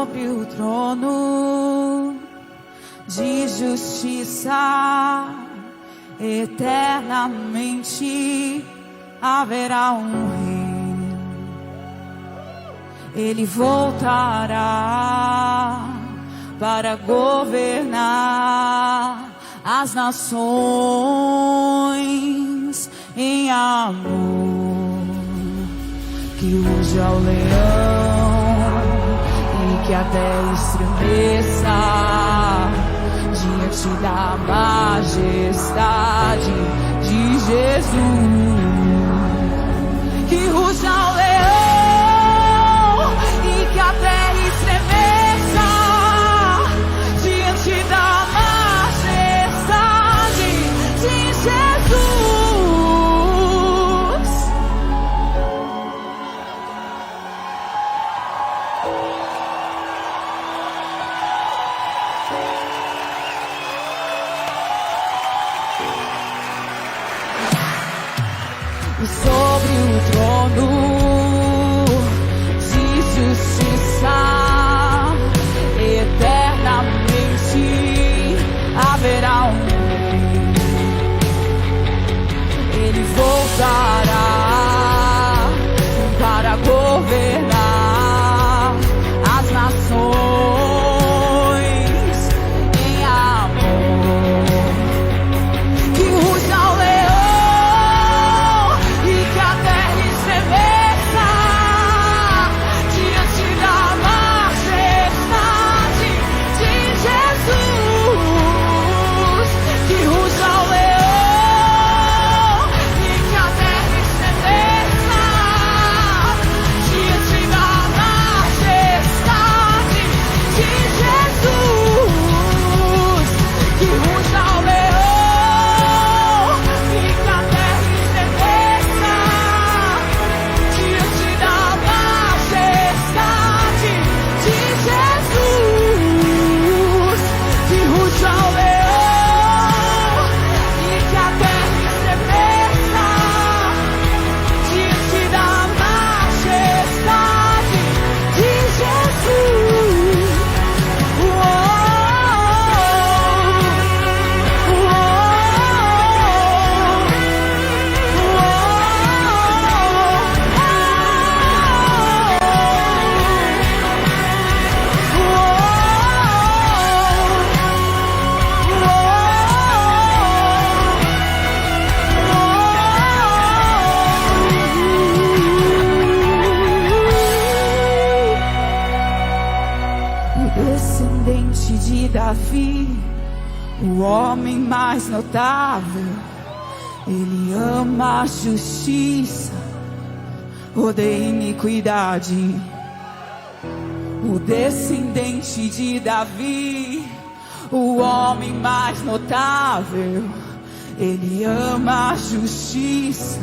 sobre o trono de justiça, eternamente haverá um rei. Ele voltará para governar as nações em amor. Que ruja o leão e que a terra estremeça diante da majestade de Jesus. Que ruja o leão e que a terra estremeça diante da majestade de Jesus. E sobre o trono de justiça, eternamente haverá um rei. Ele voltará para governar as nações em amor. Que ruja o leão e que a terra estremeça diante da majestade de Jesus. Que ruja o leão e que a terra estremeça diante da majestade de Jesus. Que ruja o leão e que a terra estremeça diante da majestade de Jesus. Que ruja o leão e que a terra estremeça diante da majestade de Jesus. O descendente de Davi, o homem mais notável, ele ama a justiça, odeia iniquidade. O descendente de Davi, o homem mais notável, ele ama a justiça,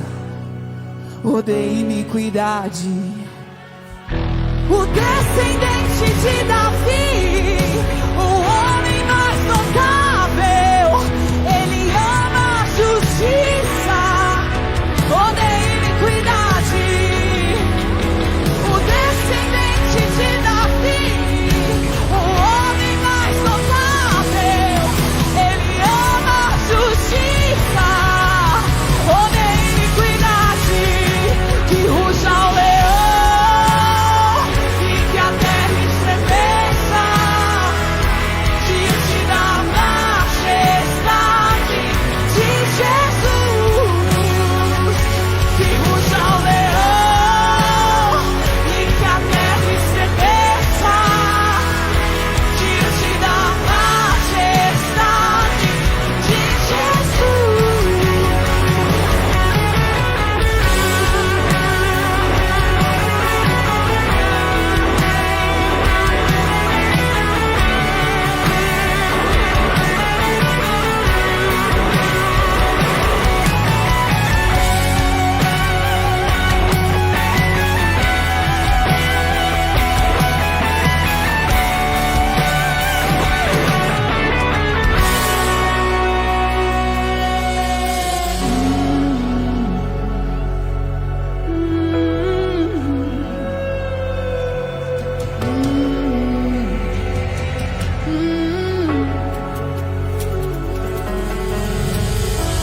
odeia iniquidade. O descendente de Davi, o homem mais notável, ele ama a justiça, odeia iniquidade. O descendente de Davi, o homem mais notável, ele ama a justiça, odeia iniquidade. Que ruja o leão e que a terra estremeça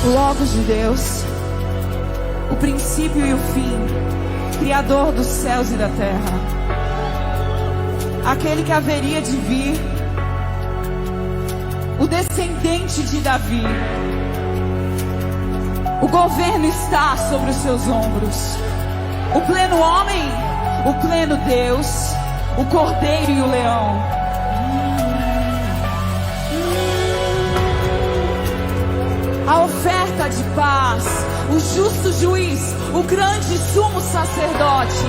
o Logos de Deus, o princípio e o fim, Criador dos céus e da terra, aquele que haveria de vir, o descendente de Davi. O governo está sobre os seus ombros. O pleno homem, o pleno Deus, o cordeiro e o leão. A oferta de paz, o justo juiz, o grande sumo sacerdote.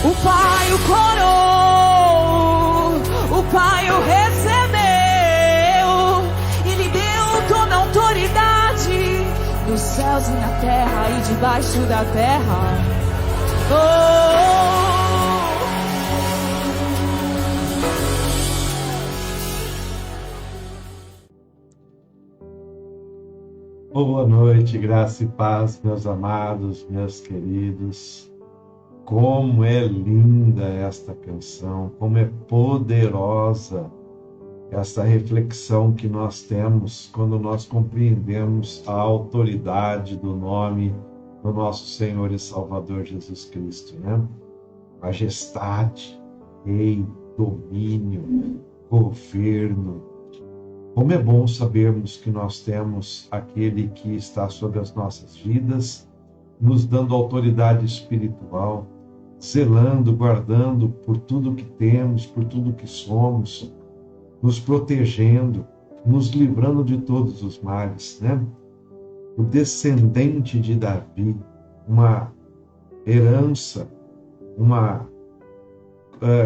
O Pai o coroou, o Pai o recebeu e lhe deu toda a autoridade nos céus e na terra e debaixo da terra. Boa noite, graça e paz, meus amados, meus queridos. Como é linda esta canção, como é poderosa essa reflexão que nós temos quando nós compreendemos a autoridade do nome do nosso Senhor e Salvador Jesus Cristo, né? Majestade, rei, domínio, governo. Como é bom sabermos que nós temos aquele que está sobre as nossas vidas, nos dando autoridade espiritual, zelando, guardando por tudo que temos, por tudo que somos, nos protegendo, nos livrando de todos os males, né? O descendente de Davi, uma herança, uma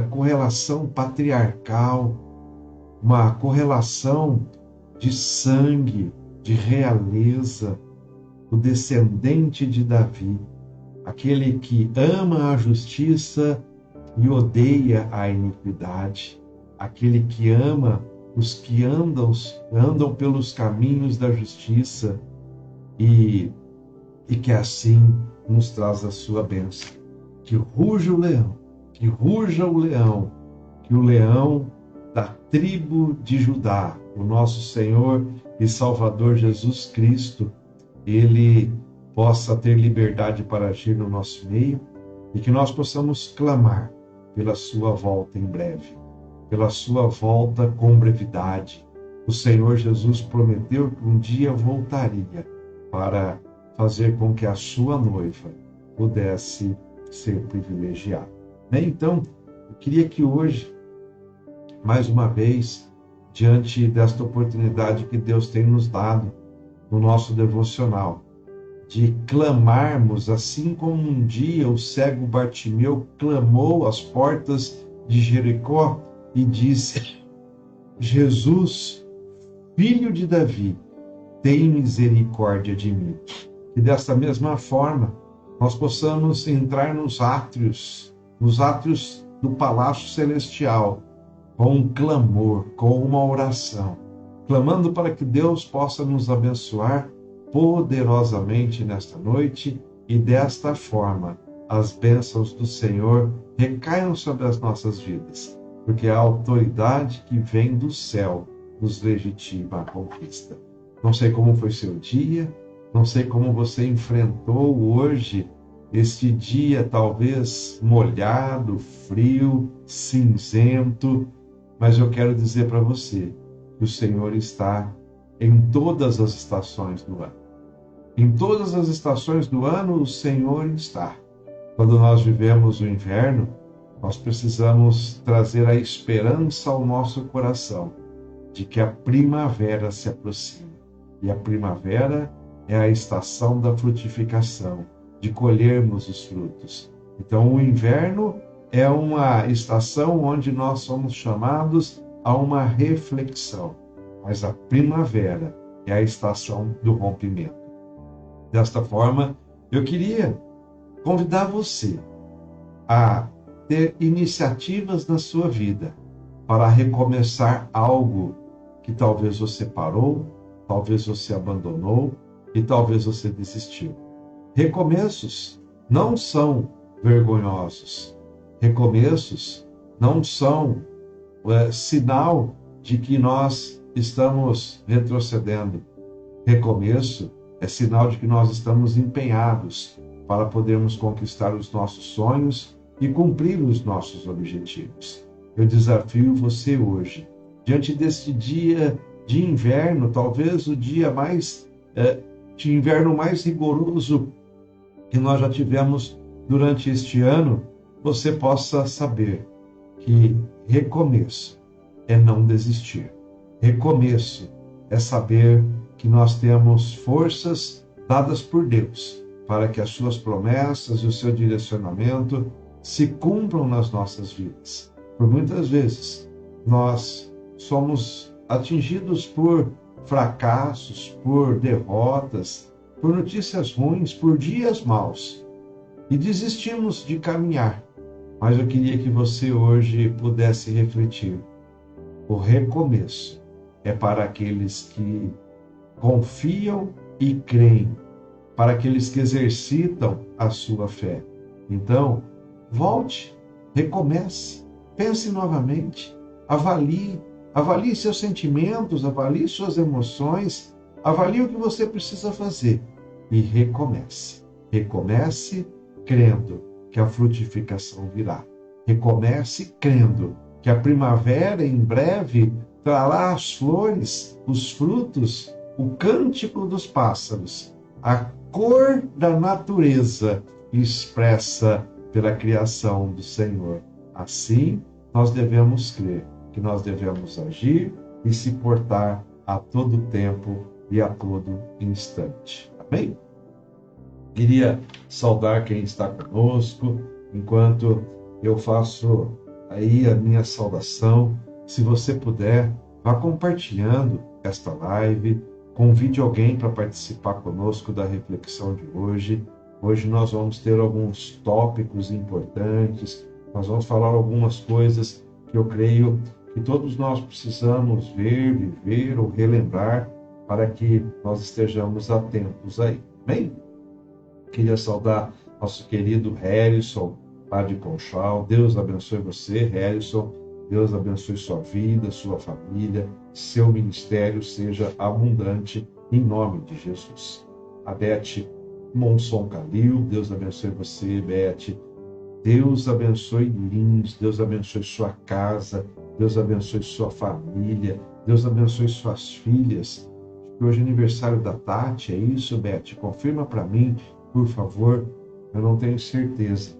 correlação patriarcal, uma correlação de sangue, de realeza, o descendente de Davi, aquele que ama a justiça e odeia a iniquidade, aquele que ama os que andam pelos caminhos da justiça e que assim nos traz a sua bênção. Que ruja o leão, que ruja o leão, que o leão da tribo de Judá, o nosso Senhor e Salvador Jesus Cristo, ele possa ter liberdade para agir no nosso meio e que nós possamos clamar pela sua volta em breve, pela sua volta com brevidade. O Senhor Jesus prometeu que um dia voltaria para fazer com que a sua noiva pudesse ser privilegiada. Então, eu queria que hoje, mais uma vez, diante desta oportunidade que Deus tem nos dado no nosso devocional, de clamarmos, assim como um dia o cego Bartimeu clamou às portas de Jericó e disse: Jesus, filho de Davi, tem misericórdia de mim. E desta mesma forma, nós possamos entrar nos átrios do Palácio Celestial, com um clamor, com uma oração, clamando para que Deus possa nos abençoar poderosamente nesta noite e desta forma as bênçãos do Senhor recaiam sobre as nossas vidas, porque a autoridade que vem do céu nos legitima a conquista. Não sei como foi seu dia, não sei como você enfrentou hoje este dia talvez molhado, frio, cinzento, mas eu quero dizer para você que o Senhor está em todas as estações do ano. Em todas as estações do ano, o Senhor está. Quando nós vivemos o inverno, nós precisamos trazer a esperança ao nosso coração de que a primavera se aproxima. E a primavera é a estação da frutificação, de colhermos os frutos. Então, o inverno é uma estação onde nós somos chamados a uma reflexão, mas a primavera é a estação do rompimento. Desta forma, eu queria convidar você a ter iniciativas na sua vida para recomeçar algo que talvez você parou, talvez você abandonou e talvez você desistiu. Recomeços não são vergonhosos. Recomeços não são sinal de que nós estamos retrocedendo. Recomeço é sinal de que nós estamos empenhados para podermos conquistar os nossos sonhos e cumprir os nossos objetivos. Eu desafio você hoje, diante deste dia de inverno, talvez o dia de inverno mais rigoroso que nós já tivemos durante este ano, você possa saber que recomeço é não desistir. Recomeço é saber que nós temos forças dadas por Deus para que as suas promessas e o seu direcionamento se cumpram nas nossas vidas. Por muitas vezes, nós somos atingidos por fracassos, por derrotas, por notícias ruins, por dias maus, e desistimos de caminhar. Mas eu queria que você hoje pudesse refletir. O recomeço é para aqueles que confiam e creem, para aqueles que exercitam a sua fé. Então, volte, recomece, pense novamente, avalie seus sentimentos, avalie suas emoções, avalie o que você precisa fazer e recomece. Recomece crendo que a frutificação virá. Recomece crendo que a primavera em breve trará as flores, os frutos, o cântico dos pássaros, a cor da natureza expressa pela criação do Senhor. Assim, nós devemos crer que nós devemos agir e se portar a todo tempo e a todo instante. Amém? Queria saudar quem está conosco, enquanto eu faço aí a minha saudação. Se você puder, vá compartilhando esta live, convide alguém para participar conosco da reflexão de hoje. Hoje nós vamos ter alguns tópicos importantes, nós vamos falar algumas coisas que eu creio que todos nós precisamos ver, viver ou relembrar para que nós estejamos atentos aí. Amém? Queria saudar nosso querido Harrison, lá de Conchal. Deus abençoe você, Harrison. Deus abençoe sua vida, sua família, seu ministério seja abundante em nome de Jesus. A Beth Monson Calil, Deus abençoe você, Beth. Deus abençoe Lins, Deus abençoe sua casa, Deus abençoe sua família, Deus abençoe suas filhas. Hoje é aniversário da Tati, é isso, Beth? Confirma para mim, por favor, eu não tenho certeza.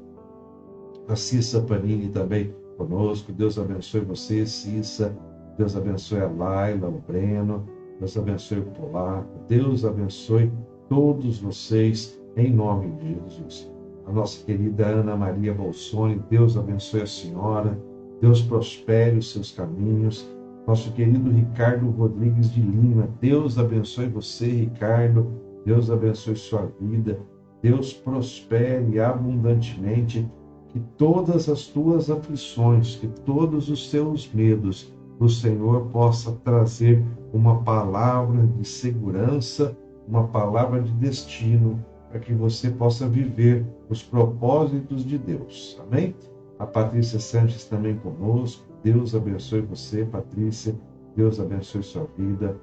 A Cissa Panini também conosco, Deus abençoe você, Cissa, Deus abençoe a Laila, o Breno, Deus abençoe o Polaco, Deus abençoe todos vocês, em nome de Jesus. A nossa querida Ana Maria Bolsoni, Deus abençoe a senhora, Deus prospere os seus caminhos. Nosso querido Ricardo Rodrigues de Lima, Deus abençoe você, Ricardo, Deus abençoe sua vida, Deus prospere abundantemente, que todas as tuas aflições, que todos os seus medos, o Senhor possa trazer uma palavra de segurança, uma palavra de destino, para que você possa viver os propósitos de Deus. Amém? A Patrícia Sanches também conosco. Deus abençoe você, Patrícia. Deus abençoe sua vida.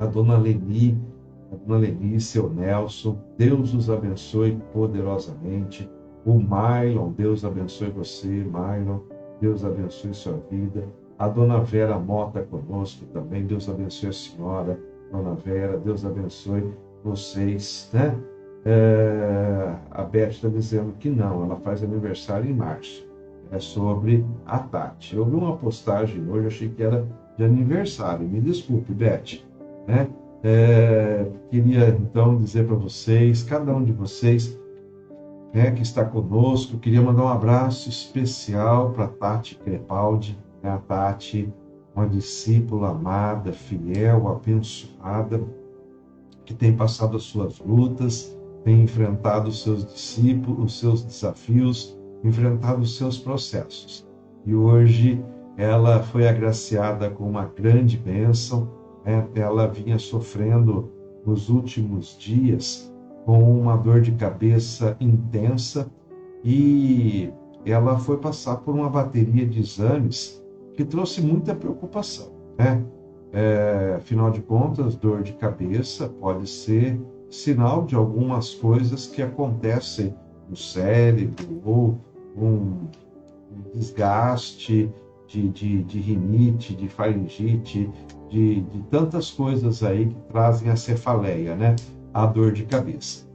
A Dona Lenice, o Nelson. Deus os abençoe poderosamente. O Mylon, Deus abençoe você, Mylon. Deus abençoe sua vida. A Dona Vera Mota conosco também. Deus abençoe a senhora, Dona Vera. Deus abençoe vocês, né? A Beth está dizendo que não, ela faz aniversário em março. É sobre a Tati. Eu vi uma postagem hoje, achei que era de aniversário. Me desculpe, Beth. Né? Queria então dizer para vocês, cada um de vocês, né, que está conosco, queria mandar um abraço especial para Tati Crepaldi. Né? A Tati, uma discípula amada, fiel, abençoada, que tem passado as suas lutas, tem enfrentado os seus discípulos, os seus desafios, enfrentado os seus processos. E hoje ela foi agraciada com uma grande bênção. Ela vinha sofrendo nos últimos dias com uma dor de cabeça intensa e ela foi passar por uma bateria de exames que trouxe muita preocupação, né? Afinal de contas, dor de cabeça pode ser sinal de algumas coisas que acontecem no cérebro ou um desgaste de rinite, de faringite, de tantas coisas aí que trazem a cefaleia, né? A dor de cabeça.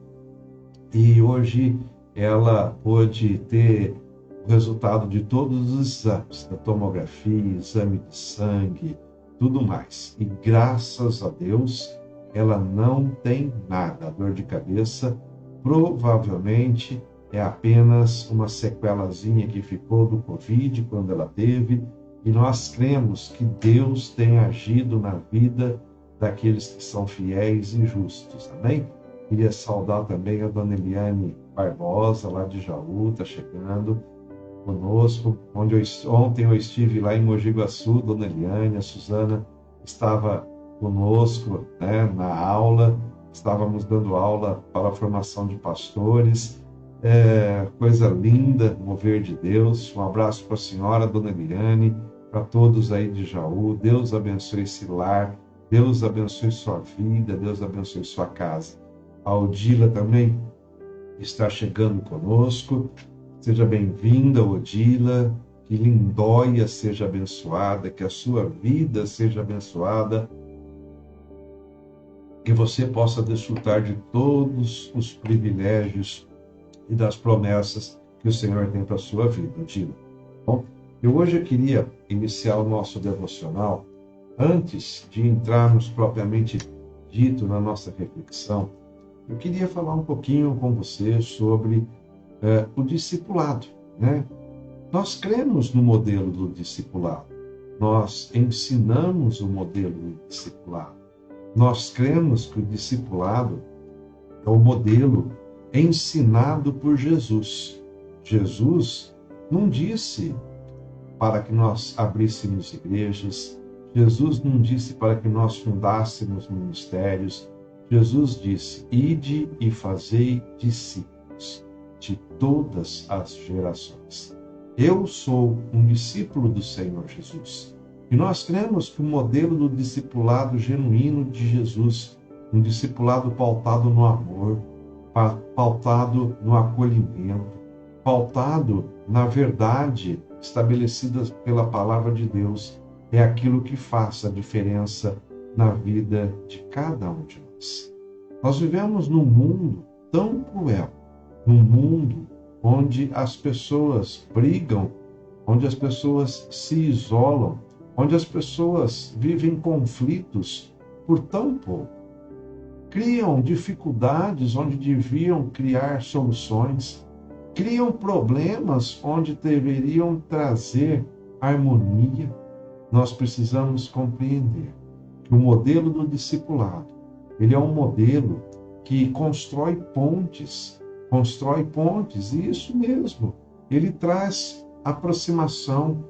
E hoje ela pôde ter o resultado de todos os exames, da tomografia, exame de sangue, tudo mais. E graças a Deus, ela não tem nada. A dor de cabeça provavelmente é apenas uma sequelazinha que ficou do Covid quando ela teve, e nós cremos que Deus tem agido na vida daqueles que são fiéis e justos. Amém? Queria saudar também a dona Eliane Barbosa, lá de Jaú, está chegando conosco. Ontem eu estive lá em Mogi Guaçu, dona Eliane, a Suzana estava conosco, né, na aula, estávamos dando aula para a formação de pastores. Coisa linda, mover de Deus. Um abraço para a senhora, dona Eliane, para todos aí de Jaú. Deus abençoe esse lar, Deus abençoe sua vida, Deus abençoe sua casa. A Odila também está chegando conosco. Seja bem-vinda, Odila. Que Lindóia seja abençoada, que a sua vida seja abençoada, que você possa desfrutar de todos os privilégios e das promessas que o Senhor tem para a sua vida, Odila. Bom, hoje eu queria iniciar o nosso devocional. Antes de entrarmos propriamente dito na nossa reflexão, eu queria falar um pouquinho com você sobre o discipulado, né? Nós cremos no modelo do discipulado. Nós ensinamos o modelo do discipulado. Nós cremos que o discipulado é o modelo ensinado por Jesus. Jesus não disse para que nós abríssemos igrejas. Jesus não disse para que nós fundássemos ministérios. Jesus disse: ide e fazei discípulos de todas as gerações. Eu sou um discípulo do Senhor Jesus. E nós cremos que o modelo do discipulado genuíno de Jesus, um discipulado pautado no amor, pautado no acolhimento, pautado na verdade estabelecida pela palavra de Deus, é aquilo que faz a diferença na vida de cada um de nós. Nós vivemos num mundo tão cruel, num mundo onde as pessoas brigam, onde as pessoas se isolam, onde as pessoas vivem conflitos por tão pouco. Criam dificuldades onde deviam criar soluções, criam problemas onde deveriam trazer harmonia. Nós precisamos compreender que o modelo do discipulado, ele é um modelo que constrói pontes, e isso mesmo, ele traz aproximação,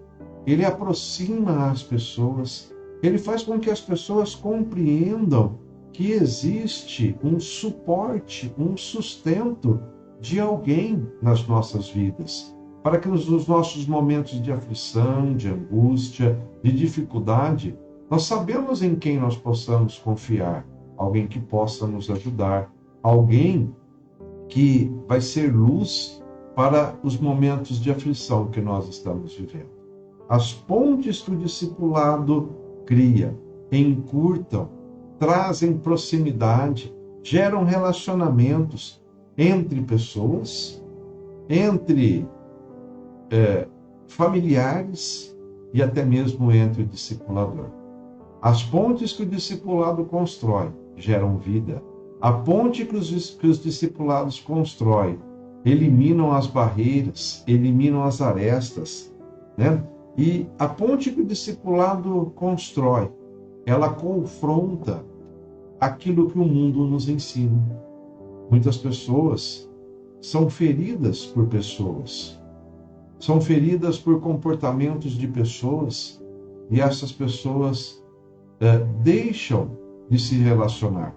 ele aproxima as pessoas, ele faz com que as pessoas compreendam que existe um suporte, um sustento de alguém nas nossas vidas, para que nos nossos momentos de aflição, de angústia, de dificuldade, nós sabemos em quem nós possamos confiar, alguém que possa nos ajudar, alguém que vai ser luz para os momentos de aflição que nós estamos vivendo. As pontes que o discipulado cria, encurtam, trazem proximidade, geram relacionamentos entre pessoas, entre familiares e até mesmo entre o discipulador. As pontes que o discipulado constrói geram vida. A ponte que os discipulados constroem eliminam as barreiras, eliminam as arestas, né? E a ponte que o discipulado constrói, ela confronta aquilo que o mundo nos ensina. Muitas pessoas são feridas por pessoas, são feridas por comportamentos de pessoas, e essas pessoas deixam de se relacionar.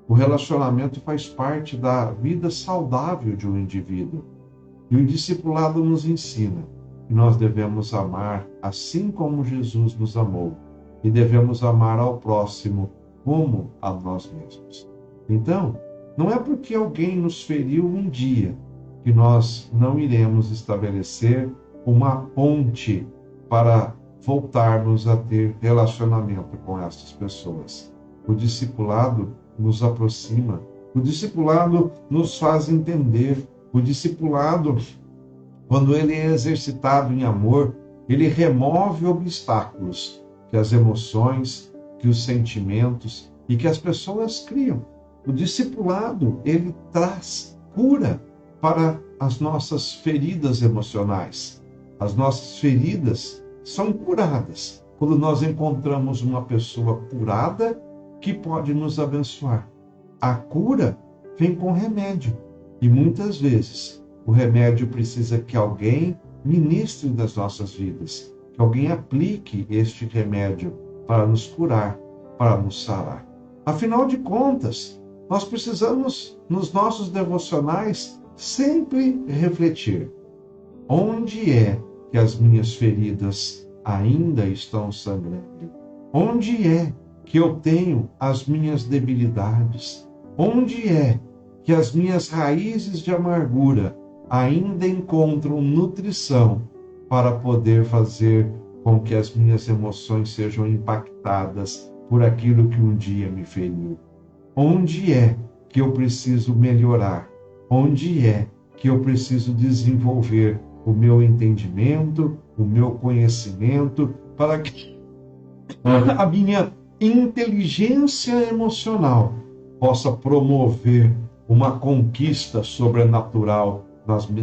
O relacionamento faz parte da vida saudável de um indivíduo. E o discipulado nos ensina que nós devemos amar assim como Jesus nos amou, e devemos amar ao próximo como a nós mesmos. Então, não é porque alguém nos feriu um dia que nós não iremos estabelecer uma ponte para voltarmos a ter relacionamento com essas pessoas. O discipulado nos aproxima, o discipulado nos faz entender, o discipulado, quando ele é exercitado em amor, ele remove obstáculos que as emoções, que os sentimentos e que as pessoas criam. O discipulado, ele traz cura para as nossas feridas emocionais. As nossas feridas são curadas quando nós encontramos uma pessoa curada que pode nos abençoar. A cura vem com remédio e muitas vezes o remédio precisa que alguém ministre das nossas vidas, que alguém aplique este remédio para nos curar, para nos sarar. Afinal de contas, nós precisamos, nos nossos devocionais, sempre refletir: onde é que as minhas feridas ainda estão sangrando? Onde é que eu tenho as minhas debilidades? Onde é que as minhas raízes de amargura ainda encontram nutrição para poder fazer com que as minhas emoções sejam impactadas por aquilo que um dia me feriu? Onde é que eu preciso melhorar? Onde é que eu preciso desenvolver o meu entendimento, o meu conhecimento, para que a minha inteligência emocional possa promover uma conquista sobrenatural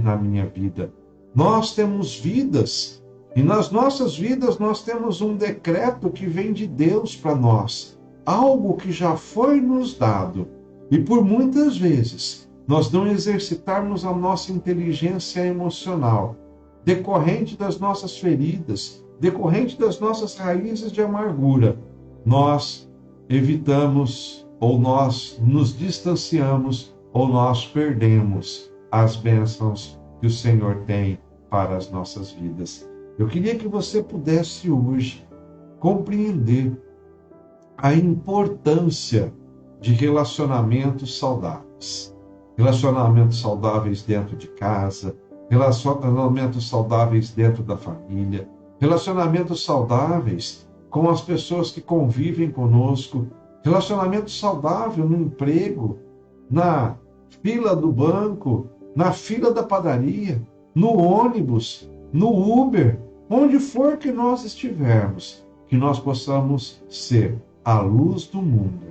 na minha vida? Nós temos vidas, e nas nossas vidas nós temos um decreto que vem de Deus para nós, algo que já foi nos dado, e por muitas vezes nós não exercitarmos a nossa inteligência emocional, decorrente das nossas feridas, decorrente das nossas raízes de amargura, nós evitamos, ou nós nos distanciamos, ou nós perdemos as bênçãos que o Senhor tem para as nossas vidas. Eu queria que você pudesse hoje compreender a importância de relacionamentos saudáveis. Relacionamentos saudáveis dentro de casa, relacionamentos saudáveis dentro da família, relacionamentos saudáveis com as pessoas que convivem conosco, relacionamento saudável no emprego, na fila do banco, na fila da padaria, no ônibus, no Uber, onde for que nós estivermos, que nós possamos ser a luz do mundo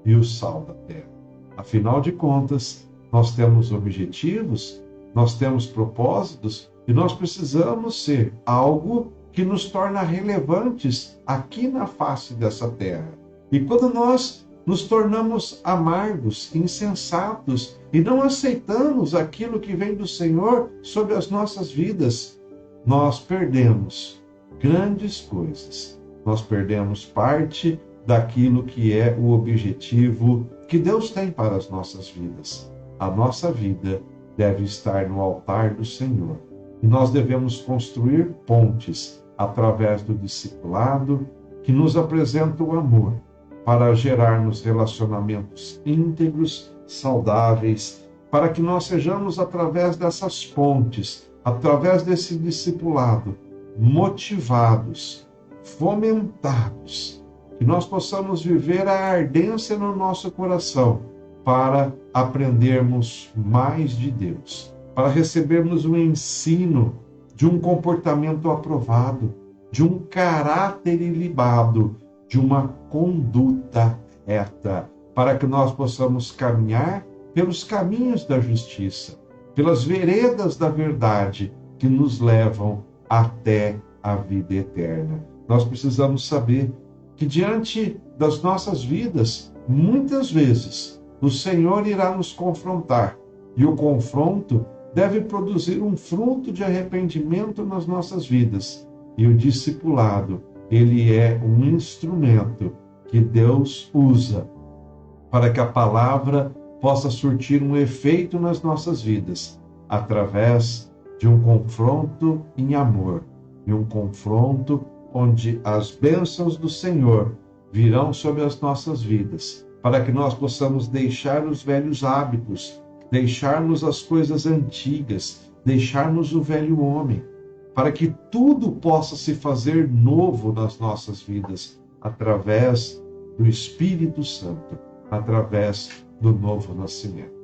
e o sal da terra. Afinal de contas, nós temos objetivos, nós temos propósitos e nós precisamos ser algo que nos torna relevantes aqui na face dessa terra. E quando nós nos tornamos amargos, insensatos e não aceitamos aquilo que vem do Senhor sobre as nossas vidas, nós perdemos grandes coisas. Nós perdemos parte daquilo que é o objetivo que Deus tem para as nossas vidas. A nossa vida deve estar no altar do Senhor. E nós devemos construir pontes através do discipulado que nos apresenta o amor para gerarmos relacionamentos íntegros, saudáveis, para que nós sejamos, através dessas pontes, através desse discipulado, motivados, fomentados, que nós possamos viver a ardência no nosso coração para aprendermos mais de Deus, para recebermos o ensino de um comportamento aprovado, de um caráter ilibado, de uma conduta reta, para que nós possamos caminhar pelos caminhos da justiça, pelas veredas da verdade que nos levam até a vida eterna. Nós precisamos saber que diante das nossas vidas, muitas vezes, o Senhor irá nos confrontar, e o confronto deve produzir um fruto de arrependimento nas nossas vidas. E o discipulado, ele é um instrumento que Deus usa para que a palavra possa surtir um efeito nas nossas vidas, através de um confronto em amor, de um confronto onde as bênçãos do Senhor virão sobre as nossas vidas, para que nós possamos deixar os velhos hábitos, deixarmos as coisas antigas, deixarmos o velho homem, para que tudo possa se fazer novo nas nossas vidas, através do Espírito Santo, através do novo nascimento.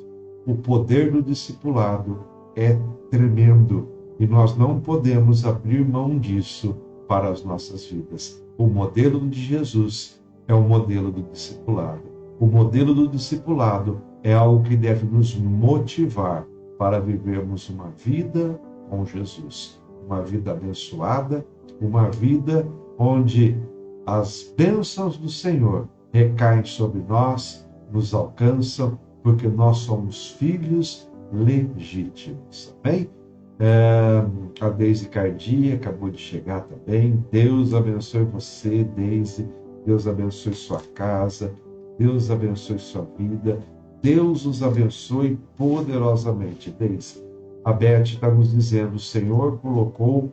O poder do discipulado é tremendo e nós não podemos abrir mão disso para as nossas vidas. O modelo de Jesus é o modelo do discipulado. O modelo do discipulado é algo que deve nos motivar para vivermos uma vida com Jesus, uma vida abençoada, uma vida onde as bênçãos do Senhor recaem sobre nós, nos alcançam, porque nós somos filhos legítimos. Amém? A Deise Cardia acabou de chegar também. Deus abençoe você, Deise. Deus abençoe sua casa. Deus abençoe sua vida. Deus os abençoe poderosamente, Deise. A Beth está nos dizendo: o Senhor colocou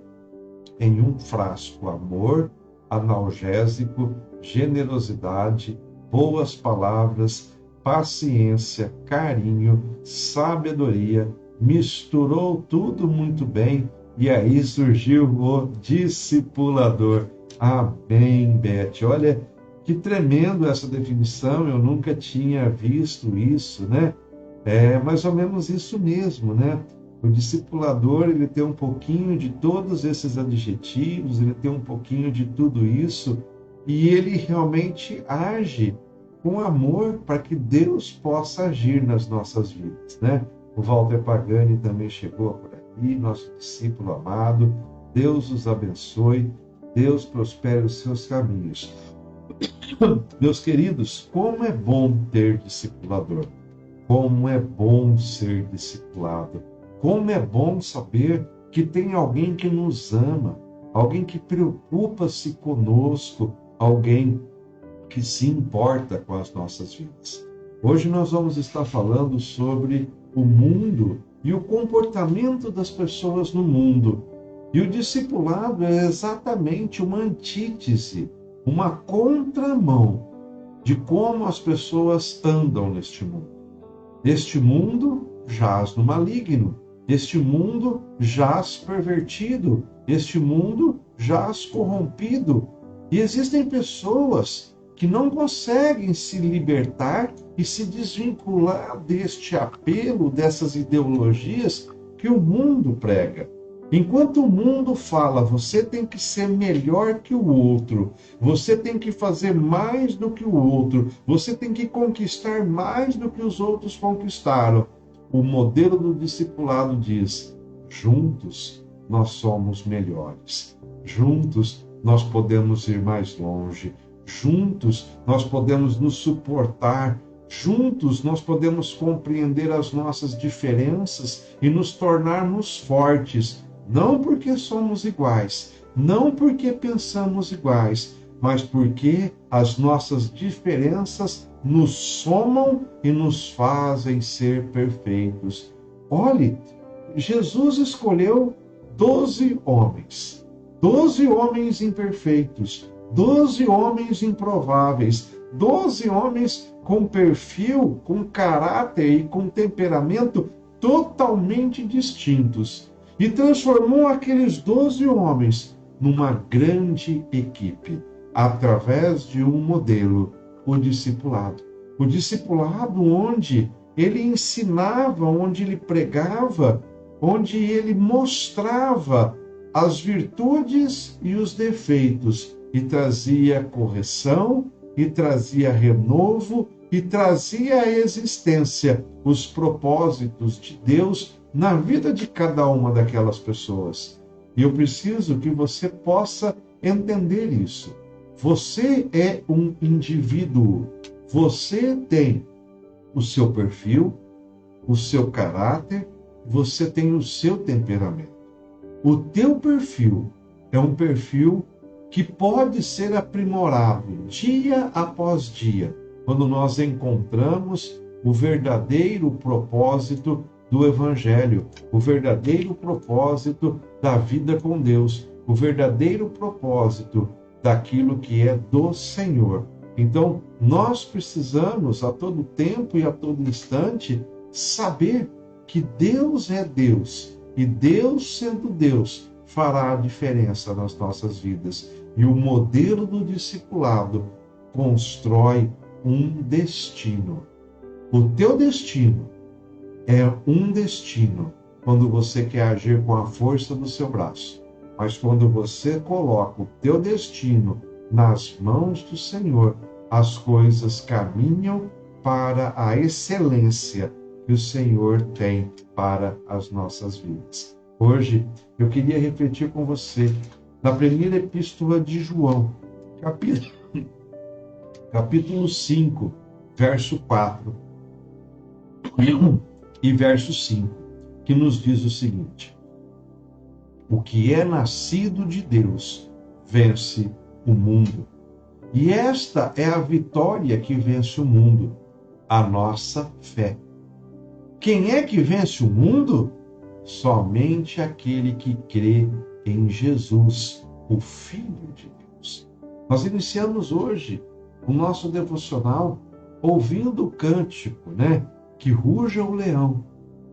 em um frasco amor, analgésico, generosidade, boas palavras, paciência, carinho, sabedoria, misturou tudo muito bem e aí surgiu o discipulador. Amém, Beth. Olha que tremendo essa definição, eu nunca tinha visto isso, né? É mais ou menos isso mesmo, né? O discipulador, ele tem um pouquinho de todos esses adjetivos, ele tem um pouquinho de tudo isso, e ele realmente age com amor para que Deus possa agir nas nossas vidas, né? O Walter Pagani também chegou por aqui, nosso discípulo amado. Deus os abençoe, Deus prospere os seus caminhos. Meus queridos, como é bom ter discipulador, como é bom ser discipulado, como é bom saber que tem alguém que nos ama, alguém que preocupa-se conosco, alguém que se importa com as nossas vidas. Hoje nós vamos estar falando sobre o mundo e o comportamento das pessoas no mundo. E o discipulado é exatamente uma antítese, uma contramão de como as pessoas andam neste mundo. Este mundo jaz no maligno, este mundo jaz pervertido, este mundo jaz corrompido. E existem pessoas que não conseguem se libertar e se desvincular deste apelo, dessas ideologias que o mundo prega. Enquanto o mundo fala, você tem que ser melhor que o outro, você tem que fazer mais do que o outro, você tem que conquistar mais do que os outros conquistaram. O modelo do discipulado diz: juntos nós somos melhores, juntos nós podemos ir mais longe, juntos nós podemos nos suportar, juntos nós podemos compreender as nossas diferenças e nos tornarmos fortes, não porque somos iguais, não porque pensamos iguais, mas porque as nossas diferenças nos somam e nos fazem ser perfeitos. Olhe, Jesus escolheu 12 homens, 12 homens imperfeitos, 12 homens improváveis, 12 homens com perfil, com caráter e com temperamento totalmente distintos. E transformou aqueles 12 homens numa grande equipe, através de um modelo, o discipulado. O discipulado onde ele ensinava, onde ele pregava, onde ele mostrava as virtudes e os defeitos, e trazia correção, e trazia renovo, e trazia à existência os propósitos de Deus na vida de cada uma daquelas pessoas. E eu preciso que você possa entender isso. Você é um indivíduo. Você tem o seu perfil, o seu caráter, você tem o seu temperamento. O teu perfil é um perfil que pode ser aprimorado dia após dia, quando nós encontramos o verdadeiro propósito do Evangelho, o verdadeiro propósito da vida com Deus, o verdadeiro propósito daquilo que é do Senhor. Então, nós precisamos a todo tempo e a todo instante saber que Deus é Deus e Deus, sendo Deus, fará a diferença nas nossas vidas. E o modelo do discipulado constrói um destino. O teu destino é um destino quando você quer agir com a força do seu braço. Mas quando você coloca o teu destino nas mãos do Senhor, as coisas caminham para a excelência que o Senhor tem para as nossas vidas. Hoje, eu queria refletir com você na primeira epístola de João, capítulo 5, verso 4 e verso 5, que nos diz o seguinte: o que é nascido de Deus vence o mundo. E esta é a vitória que vence o mundo, a nossa fé. Quem é que vence o mundo? Somente aquele que crê em Jesus, o Filho de Deus. Nós iniciamos hoje o nosso devocional ouvindo o cântico, Que ruja o leão,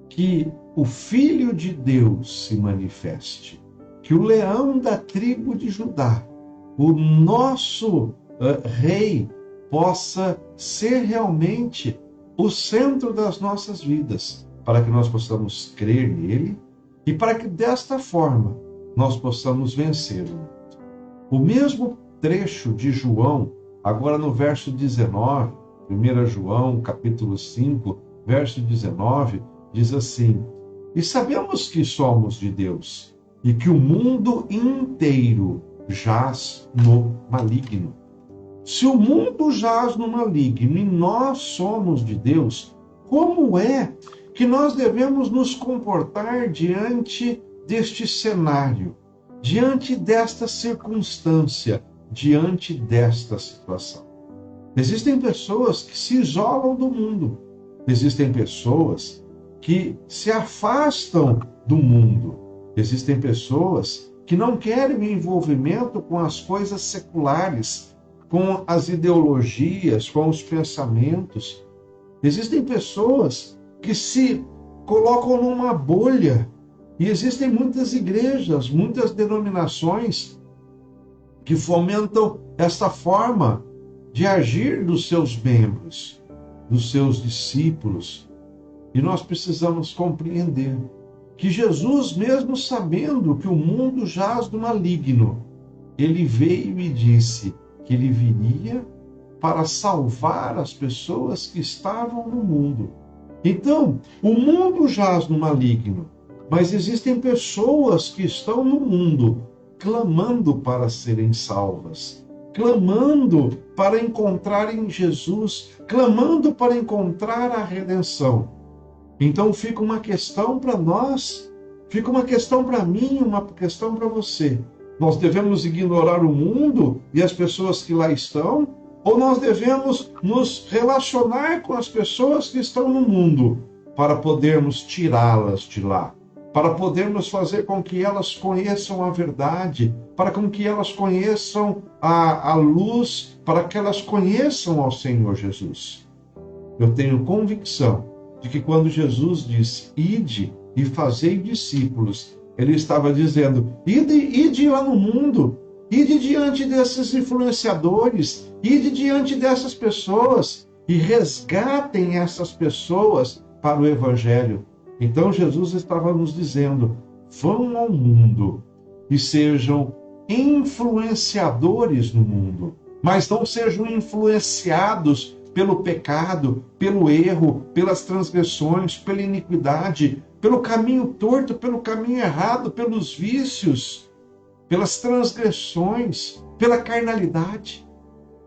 que o Filho de Deus se manifeste, que o leão da tribo de Judá, o nosso rei, possa ser realmente o centro das nossas vidas, para que nós possamos crer nele e para que desta forma nós possamos vencê-lo. O mesmo trecho de João, agora no verso 19, 1 João, capítulo 5, verso 19, diz assim: e sabemos que somos de Deus e que o mundo inteiro jaz no maligno. Se o mundo jaz no maligno e nós somos de Deus, como é que nós devemos nos comportar diante deste cenário, diante desta circunstância, diante desta situação? Existem pessoas que se isolam do mundo, existem pessoas que se afastam do mundo, existem pessoas que não querem o envolvimento com as coisas seculares, com as ideologias, com os pensamentos. Existem pessoas que se colocam numa bolha, e existem muitas igrejas, muitas denominações que fomentam essa forma de agir dos seus membros, dos seus discípulos. E nós precisamos compreender que Jesus, mesmo sabendo que o mundo jaz do maligno, ele veio e disse que ele viria para salvar as pessoas que estavam no mundo. Então, o mundo jaz no maligno, mas existem pessoas que estão no mundo clamando para serem salvas, clamando para encontrarem Jesus, clamando para encontrar a redenção. Então fica uma questão para nós, fica uma questão para mim, uma questão para você. Nós devemos ignorar o mundo e as pessoas que lá estão? Ou nós devemos nos relacionar com as pessoas que estão no mundo para podermos tirá-las de lá? Para podermos fazer com que elas conheçam a verdade, para com que elas conheçam a luz, para que elas conheçam ao Senhor Jesus. Eu tenho convicção de que quando Jesus disse, ide e fazei discípulos, ele estava dizendo, ide lá no mundo, ide diante desses influenciadores, ide diante dessas pessoas e resgatem essas pessoas para o Evangelho. Então Jesus estava nos dizendo, vão ao mundo e sejam influenciadores no mundo, mas não sejam influenciados pelo pecado, pelo erro, pelas transgressões, pela iniquidade, pelo caminho torto, pelo caminho errado, pelos vícios, pelas transgressões, pela carnalidade.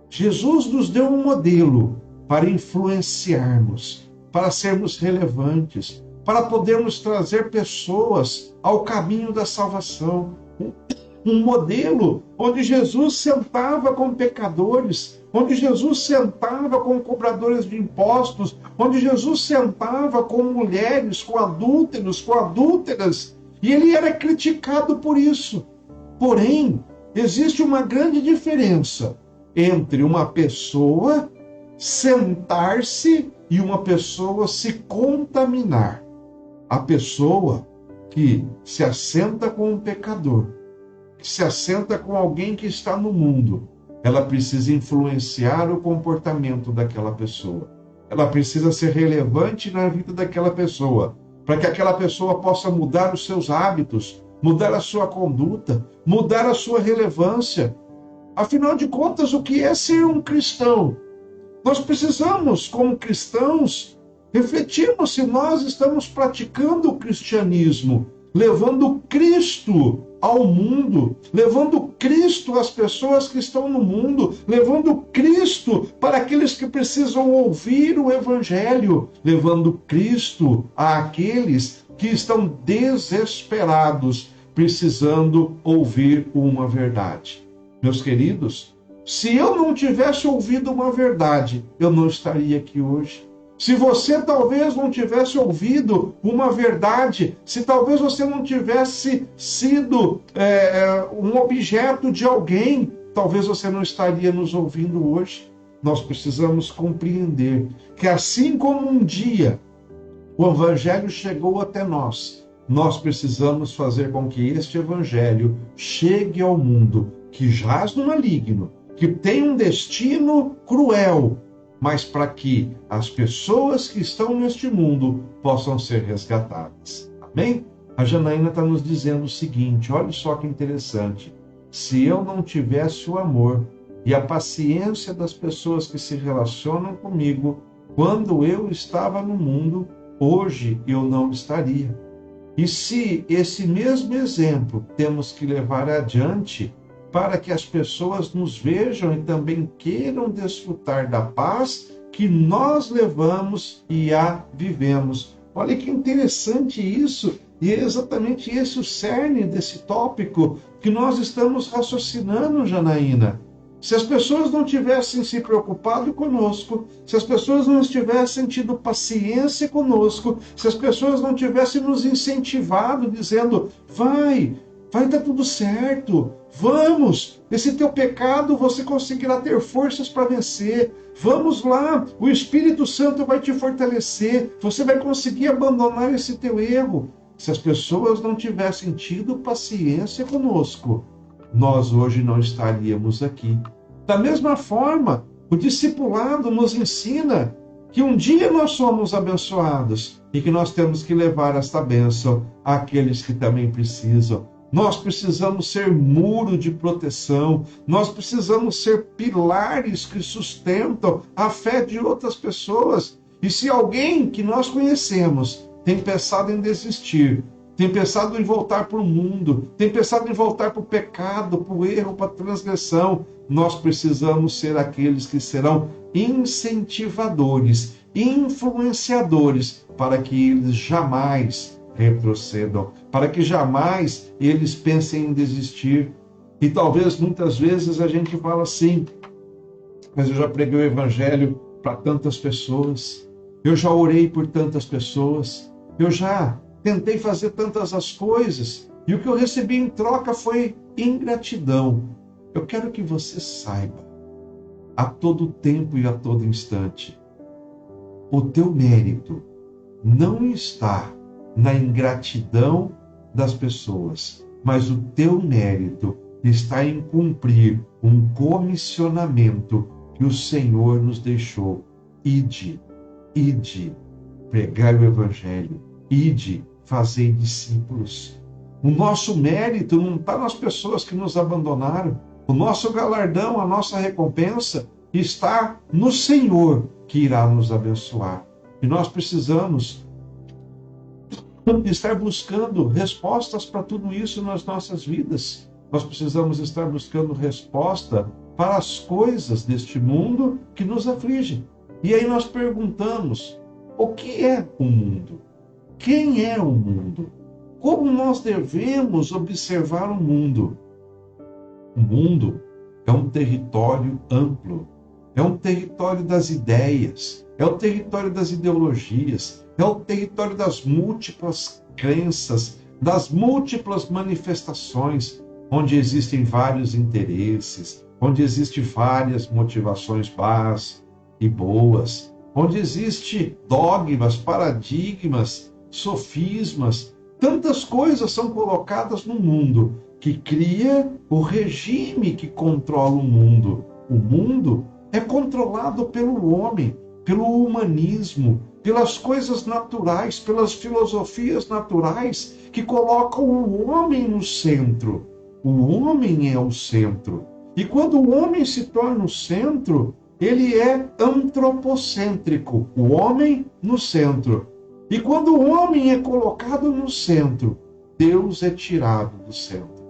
Jesus nos deu um modelo para influenciarmos, para sermos relevantes, para podermos trazer pessoas ao caminho da salvação. Um modelo onde Jesus sentava com pecadores, onde Jesus sentava com cobradores de impostos, onde Jesus sentava com mulheres, com adúlteros, com adúlteras, e ele era criticado por isso. Porém, existe uma grande diferença entre uma pessoa sentar-se e uma pessoa se contaminar. A pessoa que se assenta com um pecador, que se assenta com alguém que está no mundo, ela precisa influenciar o comportamento daquela pessoa. Ela precisa ser relevante na vida daquela pessoa, para que aquela pessoa possa mudar os seus hábitos, mudar a sua conduta, mudar a sua relevância. Afinal de contas, o que é ser um cristão? Nós precisamos, como cristãos, refletirmos se nós estamos praticando o cristianismo, levando Cristo ao mundo, levando Cristo às pessoas que estão no mundo, levando Cristo para aqueles que precisam ouvir o Evangelho, levando Cristo àqueles que estão desesperados, precisando ouvir uma verdade. Meus queridos, se eu não tivesse ouvido uma verdade, eu não estaria aqui hoje. Se você talvez não tivesse ouvido uma verdade, se talvez você não tivesse sido um objeto de alguém, talvez você não estaria nos ouvindo hoje. Nós precisamos compreender que assim como um dia o Evangelho chegou até nós, nós precisamos fazer com que este Evangelho chegue ao mundo que jaz no maligno, que tem um destino cruel, mas para que as pessoas que estão neste mundo possam ser resgatadas. Amém? A Janaína está nos dizendo o seguinte, olha só que interessante. Se eu não tivesse o amor e a paciência das pessoas que se relacionam comigo, quando eu estava no mundo, hoje eu não estaria. E se esse mesmo exemplo temos que levar adiante, para que as pessoas nos vejam e também queiram desfrutar da paz que nós levamos e a vivemos. Olha que interessante isso, e é exatamente esse o cerne desse tópico que nós estamos raciocinando, Janaína. Se as pessoas não tivessem se preocupado conosco, se as pessoas não tivessem tido paciência conosco, se as pessoas não tivessem nos incentivado, dizendo, vai dar tudo certo, vamos, esse teu pecado você conseguirá ter forças para vencer, vamos lá, o Espírito Santo vai te fortalecer, você vai conseguir abandonar esse teu erro. Se as pessoas não tivessem tido paciência conosco, nós hoje não estaríamos aqui. Da mesma forma, o discipulado nos ensina que um dia nós somos abençoados e que nós temos que levar esta bênção àqueles que também precisam. Nós precisamos ser muro de proteção, nós precisamos ser pilares que sustentam a fé de outras pessoas. E se alguém que nós conhecemos tem pensado em desistir, tem pensado em voltar para o mundo, tem pensado em voltar para o pecado, para o erro, para a transgressão, nós precisamos ser aqueles que serão incentivadores, influenciadores, para que eles jamais retrocedam, para que jamais eles pensem em desistir. E talvez muitas vezes a gente fala assim, mas eu já preguei o Evangelho para tantas pessoas, eu já orei por tantas pessoas, eu já tentei fazer tantas as coisas, e o que eu recebi em troca foi ingratidão. Eu quero que você saiba, a todo tempo e a todo instante, o teu mérito não está na ingratidão das pessoas, mas o teu mérito está em cumprir um comissionamento que o Senhor nos deixou. Ide, pregai o Evangelho, ide, fazei discípulos. O nosso mérito não está nas pessoas que nos abandonaram, o nosso galardão, a nossa recompensa está no Senhor que irá nos abençoar. E nós precisamos estar buscando respostas para tudo isso nas nossas vidas. Nós precisamos estar buscando resposta para as coisas deste mundo que nos afligem. E aí nós perguntamos, o que é o mundo? Quem é o mundo? Como nós devemos observar o mundo? O mundo é um território amplo. é um território das ideias, é o território das ideologias, é o território das múltiplas crenças, das múltiplas manifestações, onde existem vários interesses, onde existem várias motivações más e boas, onde existem dogmas, paradigmas, sofismas, tantas coisas são colocadas no mundo que cria o regime que controla o mundo. O mundo é controlado pelo homem, pelo humanismo, pelas coisas naturais, pelas filosofias naturais que colocam o homem no centro. O homem é o centro. E quando o homem se torna o centro, ele é antropocêntrico, o homem no centro. E quando o homem é colocado no centro, Deus é tirado do centro.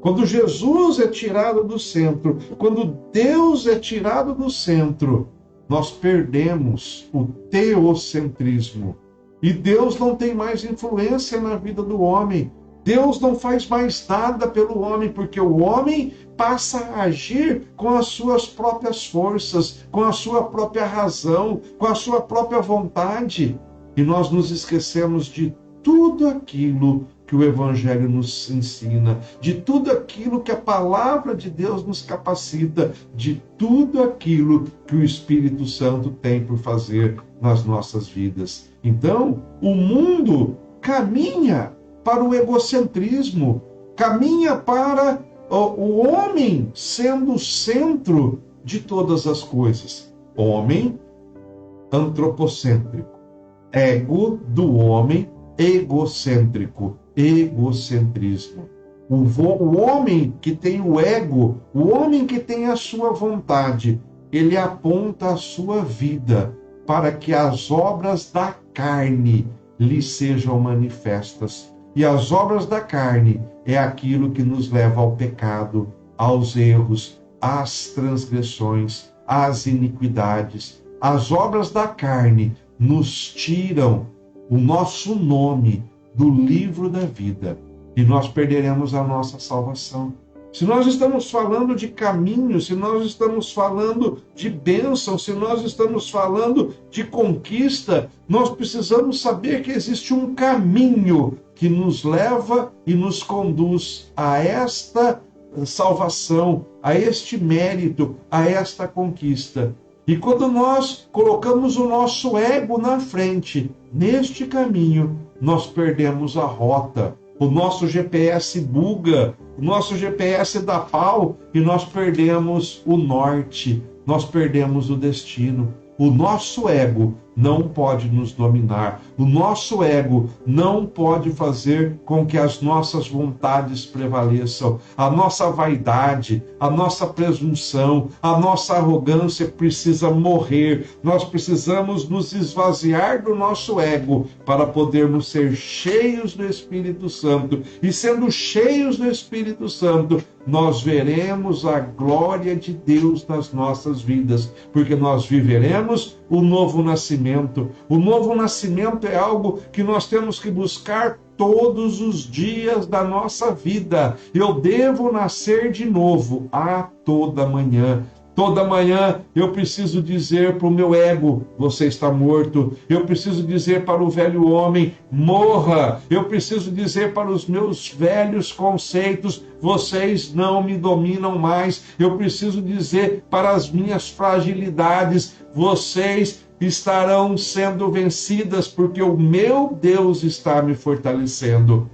Quando Jesus é tirado do centro, quando Deus é tirado do centro, nós perdemos o teocentrismo. E Deus não tem mais influência na vida do homem. Deus não faz mais nada pelo homem, porque o homem passa a agir com as suas próprias forças, com a sua própria razão, com a sua própria vontade. E nós nos esquecemos de tudo aquilo que o Evangelho nos ensina, de tudo aquilo que a palavra de Deus nos capacita, de tudo aquilo que o Espírito Santo tem por fazer nas nossas vidas. Então, o mundo caminha para o egocentrismo, caminha para o homem sendo o centro de todas as coisas. Homem antropocêntrico, ego do homem egocêntrico, egocentrismo. O homem que tem o ego, o homem que tem a sua vontade, ele aponta a sua vida para que as obras da carne lhe sejam manifestas. E as obras da carne é aquilo que nos leva ao pecado, aos erros, às transgressões, às iniquidades. As obras da carne nos tiram o nosso nome do livro da vida e nós perderemos a nossa salvação. Se nós estamos falando de caminho, se nós estamos falando de bênção, se nós estamos falando de conquista, nós precisamos saber que existe um caminho que nos leva e nos conduz a esta salvação, a este mérito, a esta conquista. E quando nós colocamos o nosso ego na frente, neste caminho, nós perdemos a rota. O nosso GPS buga, o nosso GPS dá pau e nós perdemos o norte, nós perdemos o destino. O nosso ego não pode nos dominar. O nosso ego não pode fazer com que as nossas vontades prevaleçam. A nossa vaidade, a nossa presunção, a nossa arrogância precisa morrer. Nós precisamos nos esvaziar do nosso ego para podermos ser cheios do Espírito Santo. E sendo cheios do Espírito Santo, nós veremos a glória de Deus nas nossas vidas, porque nós viveremos o novo nascimento. O novo nascimento é algo que nós temos que buscar todos os dias da nossa vida. Eu devo nascer de novo a toda manhã. Toda manhã eu preciso dizer para o meu ego, você está morto. Eu preciso dizer para o velho homem, morra. Eu preciso dizer para os meus velhos conceitos, vocês não me dominam mais. Eu preciso dizer para as minhas fragilidades, vocês estarão sendo vencidas, porque o meu Deus está me fortalecendo.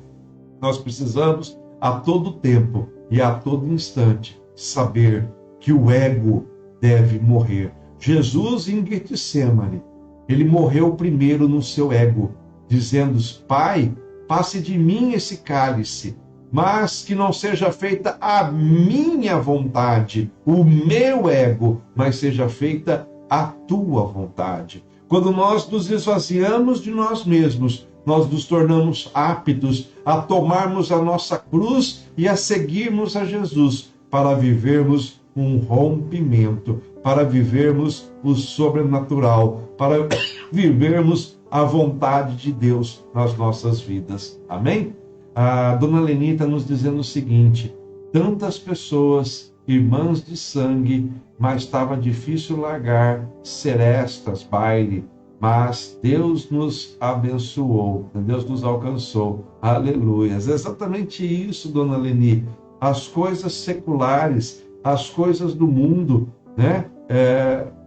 Nós precisamos a todo tempo e a todo instante saber que o ego deve morrer. Jesus em Getsemane, ele morreu primeiro no seu ego, dizendo, Pai, passe de mim esse cálice, mas que não seja feita a minha vontade, o meu ego, mas seja feita a tua vontade. Quando nós nos esvaziamos de nós mesmos, nós nos tornamos aptos a tomarmos a nossa cruz e a seguirmos a Jesus para vivermos um rompimento, para vivermos o sobrenatural, para vivermos a vontade de Deus nas nossas vidas. Amém? A dona Leni está nos dizendo o seguinte, tantas pessoas irmãs de sangue, mas estava difícil largar serestas, baile. Mas Deus nos abençoou, Deus nos alcançou. Aleluia. É exatamente isso, dona Leni. As coisas seculares, as coisas do mundo, né?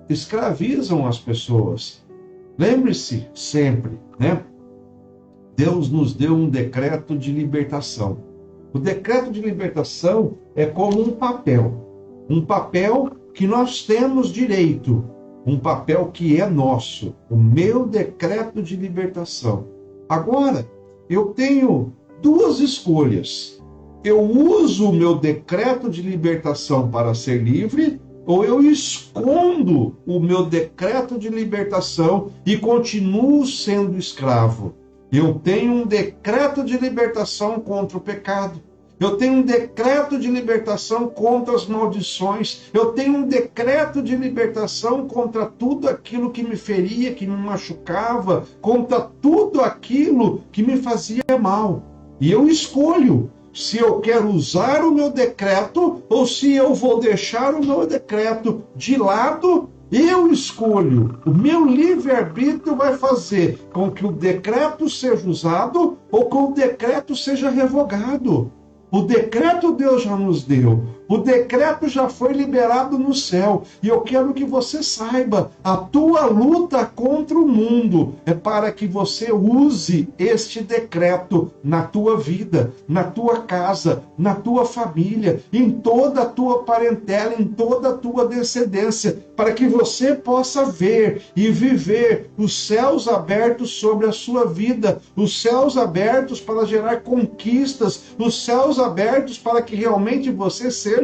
Escravizam as pessoas. Lembre-se sempre, né? Deus nos deu um decreto de libertação. O decreto de libertação é como um papel que nós temos direito, um papel que é nosso, o meu decreto de libertação. Agora, eu tenho duas escolhas. Eu uso o meu decreto de libertação para ser livre, ou eu escondo o meu decreto de libertação e continuo sendo escravo. Eu tenho um decreto de libertação contra o pecado. Eu tenho um decreto de libertação contra as maldições. Eu tenho um decreto de libertação contra tudo aquilo que me feria, que me machucava, contra tudo aquilo que me fazia mal. E eu escolho se eu quero usar o meu decreto ou se eu vou deixar o meu decreto de lado. Eu escolho. O meu livre-arbítrio vai fazer com que o decreto seja usado ou que o decreto seja revogado. O decreto Deus já nos deu. O decreto já foi liberado no céu. E eu quero que você saiba, a tua luta contra o mundo é para que você use este decreto na tua vida, na tua casa, na tua família, em toda a tua parentela, em toda a tua descendência, para que você possa ver e viver os céus abertos sobre a sua vida, os céus abertos para gerar conquistas, os céus abertos para que realmente você seja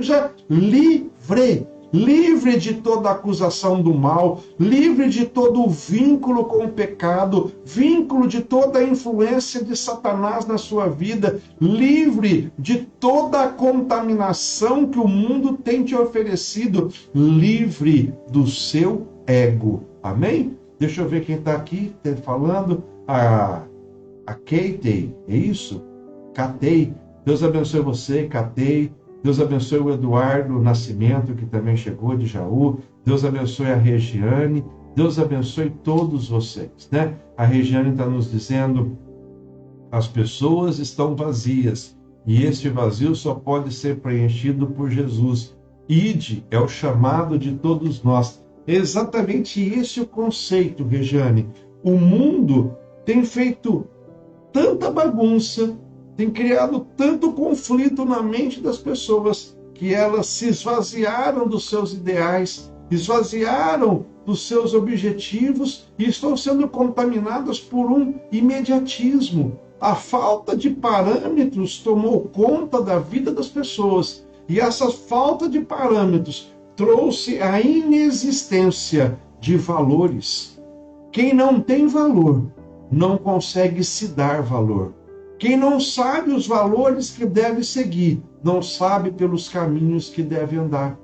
livre. Livre de toda acusação do mal, livre de todo o vínculo com o pecado, vínculo de toda a influência de Satanás na sua vida, livre de toda a contaminação que o mundo tem te oferecido, livre do seu ego. Amém? Deixa eu ver quem está aqui falando. A Katei, é isso? Katei. Deus abençoe você, Katei. Deus abençoe o Eduardo Nascimento, que também chegou de Jaú. Deus abençoe a Regiane. Deus abençoe todos vocês, né? A Regiane está nos dizendo: as pessoas estão vazias e este vazio só pode ser preenchido por Jesus. Ide é o chamado de todos nós. É exatamente esse o conceito, Regiane. O mundo tem feito tanta bagunça, tem criado tanto conflito na mente das pessoas, que elas se esvaziaram dos seus ideais, esvaziaram dos seus objetivos e estão sendo contaminadas por um imediatismo. A falta de parâmetros tomou conta da vida das pessoas, e essa falta de parâmetros trouxe a inexistência de valores. Quem não tem valor não consegue se dar valor. Quem não sabe os valores que deve seguir, não sabe pelos caminhos que deve andar,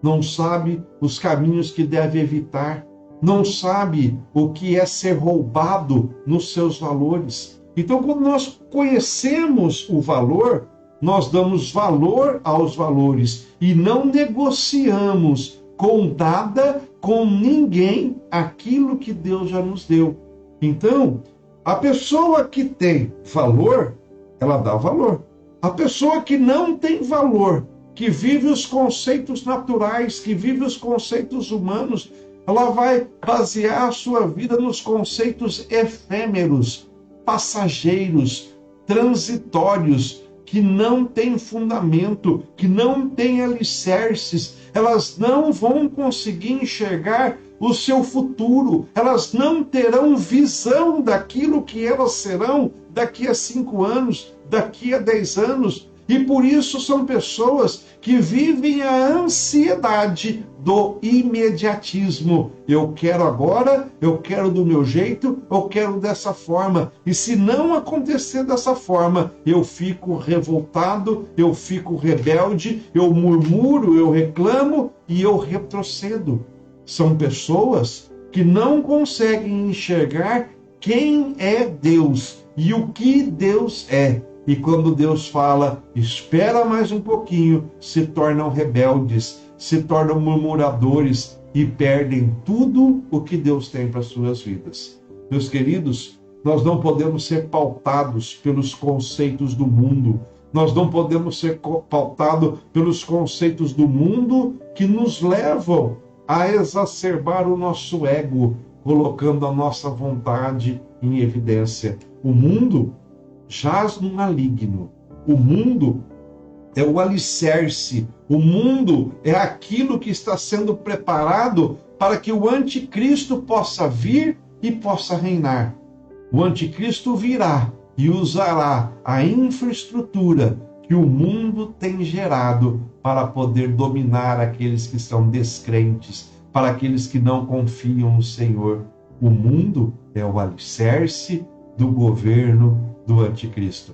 não sabe os caminhos que deve evitar, não sabe o que é ser roubado nos seus valores. Então, quando nós conhecemos o valor, nós damos valor aos valores e não negociamos com nada, com ninguém, aquilo que Deus já nos deu. Então, a pessoa que tem valor, ela dá valor. A pessoa que não tem valor, que vive os conceitos naturais, que vive os conceitos humanos, ela vai basear a sua vida nos conceitos efêmeros, passageiros, transitórios, que não têm fundamento, que não têm alicerces. Elas não vão conseguir enxergar o seu futuro, elas não terão visão daquilo que elas serão daqui a 5 anos, daqui a 10 anos, e por isso são pessoas que vivem a ansiedade do imediatismo. Eu quero agora, eu quero do meu jeito, eu quero dessa forma, e se não acontecer dessa forma, eu fico revoltado, eu fico rebelde, eu murmuro, eu reclamo e eu retrocedo. São pessoas que não conseguem enxergar quem é Deus e o que Deus é. E quando Deus fala, espera mais um pouquinho, se tornam rebeldes, se tornam murmuradores e perdem tudo o que Deus tem para as suas vidas. Meus queridos, nós não podemos ser pautados pelos conceitos do mundo. Nós não podemos ser pautados pelos conceitos do mundo que nos levam a exacerbar o nosso ego, colocando a nossa vontade em evidência. O mundo jaz no maligno. O mundo é o alicerce. O mundo é aquilo que está sendo preparado para que o anticristo possa vir e possa reinar. O anticristo virá e usará a infraestrutura que o mundo tem gerado para poder dominar aqueles que são descrentes, para aqueles que não confiam no Senhor. O mundo é o alicerce do governo do anticristo,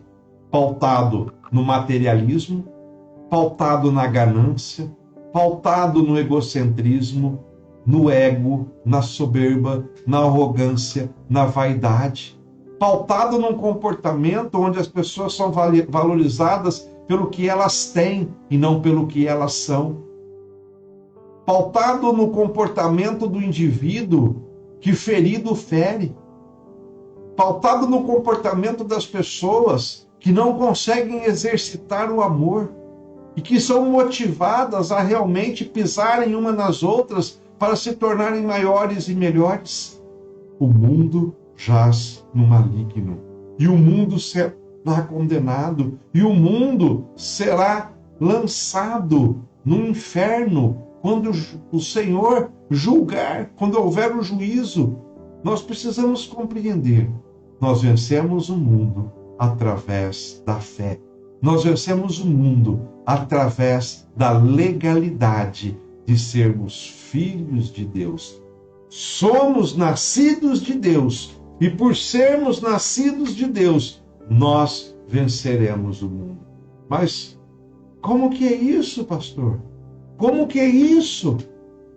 pautado no materialismo, pautado na ganância, pautado no egocentrismo, no ego, na soberba, na arrogância, na vaidade, pautado num comportamento onde as pessoas são valorizadas pelo que elas têm e não pelo que elas são, pautado no comportamento do indivíduo que ferido fere, pautado no comportamento das pessoas que não conseguem exercitar o amor e que são motivadas a realmente pisarem umas nas outras para se tornarem maiores e melhores. O mundo jaz no maligno e o mundo será condenado e o mundo será lançado no inferno quando o Senhor julgar, quando houver o juízo. Nós precisamos compreender, nós vencemos o mundo através da fé. Nós vencemos o mundo através da legalidade de sermos filhos de Deus. Somos nascidos de Deus e por sermos nascidos de Deus, nós venceremos o mundo. Mas como que é isso, pastor? Como que é isso?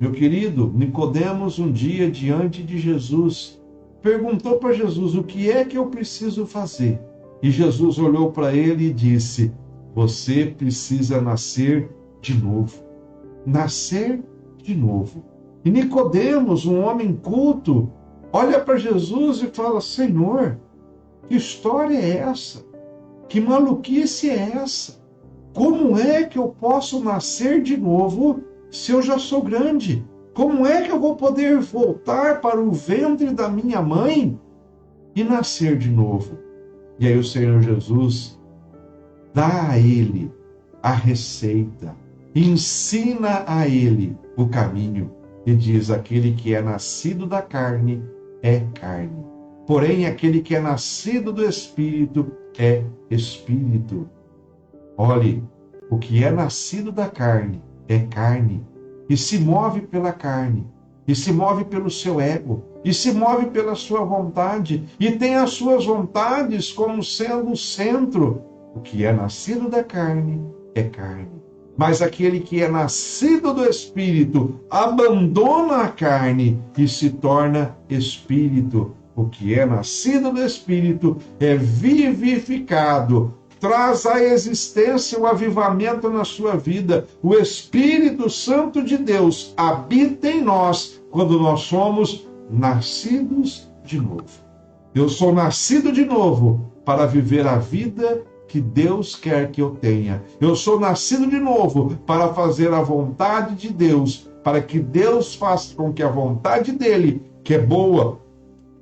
Meu querido, Nicodemos, um dia diante de Jesus, perguntou para Jesus: o que é que eu preciso fazer? E Jesus olhou para ele e disse: você precisa nascer de novo. Nascer de novo. E Nicodemos, um homem culto, olha para Jesus e fala: Senhor, que história é essa? Que maluquice é essa? Como é que eu posso nascer de novo se eu já sou grande? Como é que eu vou poder voltar para o ventre da minha mãe e nascer de novo? E aí o Senhor Jesus dá a ele a receita, ensina a ele o caminho e diz: aquele que é nascido da carne é carne, porém aquele que é nascido do Espírito é Espírito. Olhe, o que é nascido da carne é carne, e se move pela carne, e se move pelo seu ego, e se move pela sua vontade, e tem as suas vontades como sendo o centro. O que é nascido da carne é carne. Mas aquele que é nascido do Espírito abandona a carne e se torna Espírito. O que é nascido do Espírito é vivificado, traz à existência o avivamento na sua vida. O Espírito Santo de Deus habita em nós quando nós somos nascidos de novo. Eu sou nascido de novo para viver a vida que Deus quer que eu tenha. Eu sou nascido de novo para fazer a vontade de Deus, para que Deus faça com que a vontade dele, que é boa,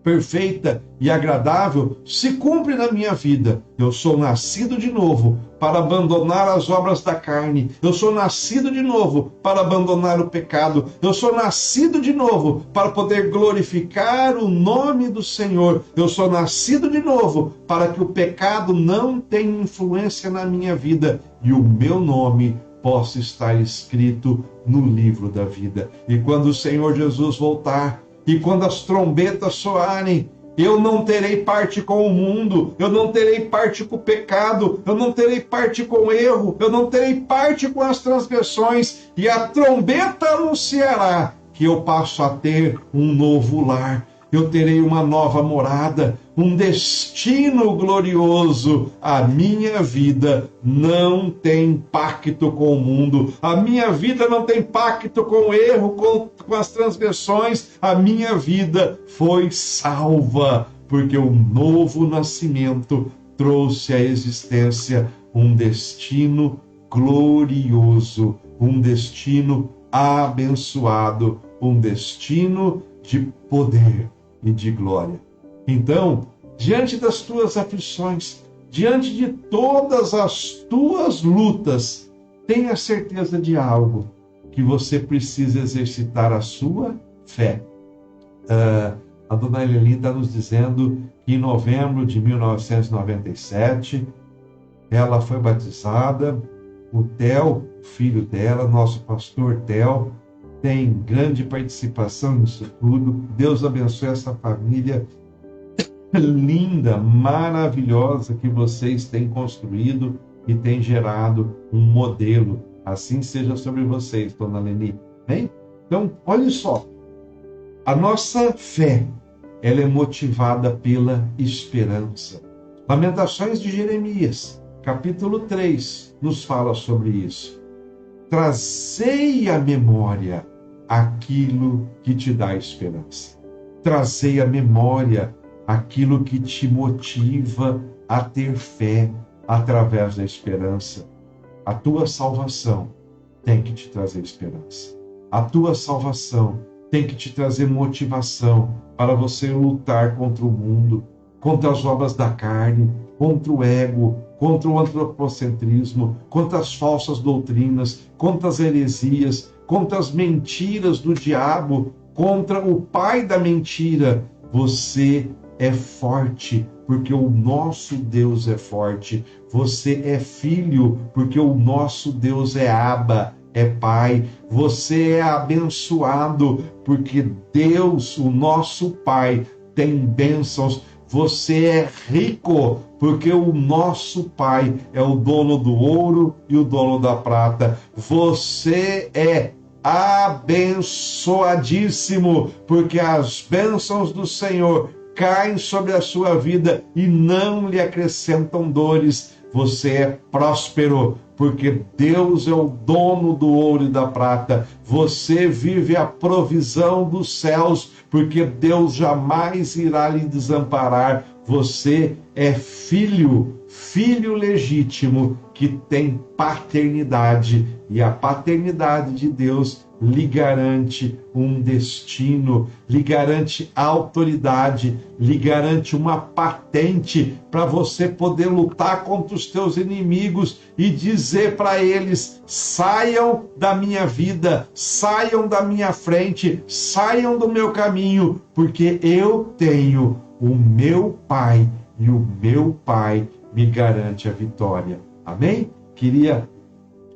perfeita e agradável, se cumpre na minha vida. Eu sou nascido de novo para abandonar as obras da carne. Eu sou nascido de novo para abandonar o pecado. Eu sou nascido de novo para poder glorificar o nome do Senhor. Eu sou nascido de novo para que o pecado não tenha influência na minha vida e o meu nome possa estar escrito no livro da vida. E quando o Senhor Jesus voltar, e quando as trombetas soarem, eu não terei parte com o mundo, eu não terei parte com o pecado, eu não terei parte com o erro, eu não terei parte com as transgressões, e a trombeta anunciará que eu passo a ter um novo lar, eu terei uma nova morada, um destino glorioso. A minha vida não tem pacto com o mundo, a minha vida não tem pacto com o erro, com as transgressões. A minha vida foi salva, porque o novo nascimento trouxe à existência um destino glorioso, um destino abençoado, um destino de poder e de glória. Então, diante das tuas aflições, diante de todas as tuas lutas, tenha certeza de algo, que você precisa exercitar a sua fé. A dona Eleni está nos dizendo que em novembro de 1997, ela foi batizada. O Theo, filho dela, nosso pastor Theo, tem grande participação nisso tudo. Deus abençoe essa família linda, maravilhosa que vocês têm construído e têm gerado um modelo. Assim seja sobre vocês, dona Leni. Bem? Então, olha só. A nossa fé, ela é motivada pela esperança. Lamentações de Jeremias, capítulo 3, nos fala sobre isso. Trazei à memória aquilo que te dá esperança. Trazei à memória aquilo que te motiva a ter fé através da esperança. A tua salvação tem que te trazer esperança. A tua salvação tem que te trazer motivação para você lutar contra o mundo, contra as obras da carne, contra o ego, contra o antropocentrismo, contra as falsas doutrinas, contra as heresias, contra as mentiras do diabo, contra o pai da mentira. Você é forte, porque o nosso Deus é forte. Você é filho, porque o nosso Deus é Abba, é Pai. Você é abençoado, porque Deus, o nosso Pai, tem bênçãos. Você é rico, porque o nosso Pai é o dono do ouro e o dono da prata. Você é abençoadíssimo, porque as bênçãos do Senhor caem sobre a sua vida e não lhe acrescentam dores. Você é próspero, porque Deus é o dono do ouro e da prata. Você vive a provisão dos céus, porque Deus jamais irá lhe desamparar. Você é filho legítimo, que tem paternidade, e a paternidade de Deus lhe garante um destino, lhe garante autoridade, lhe garante uma patente para você poder lutar contra os teus inimigos e dizer para eles: saiam da minha vida, saiam da minha frente, saiam do meu caminho, porque eu tenho o meu Pai e o meu Pai me garante a vitória. Amém? Queria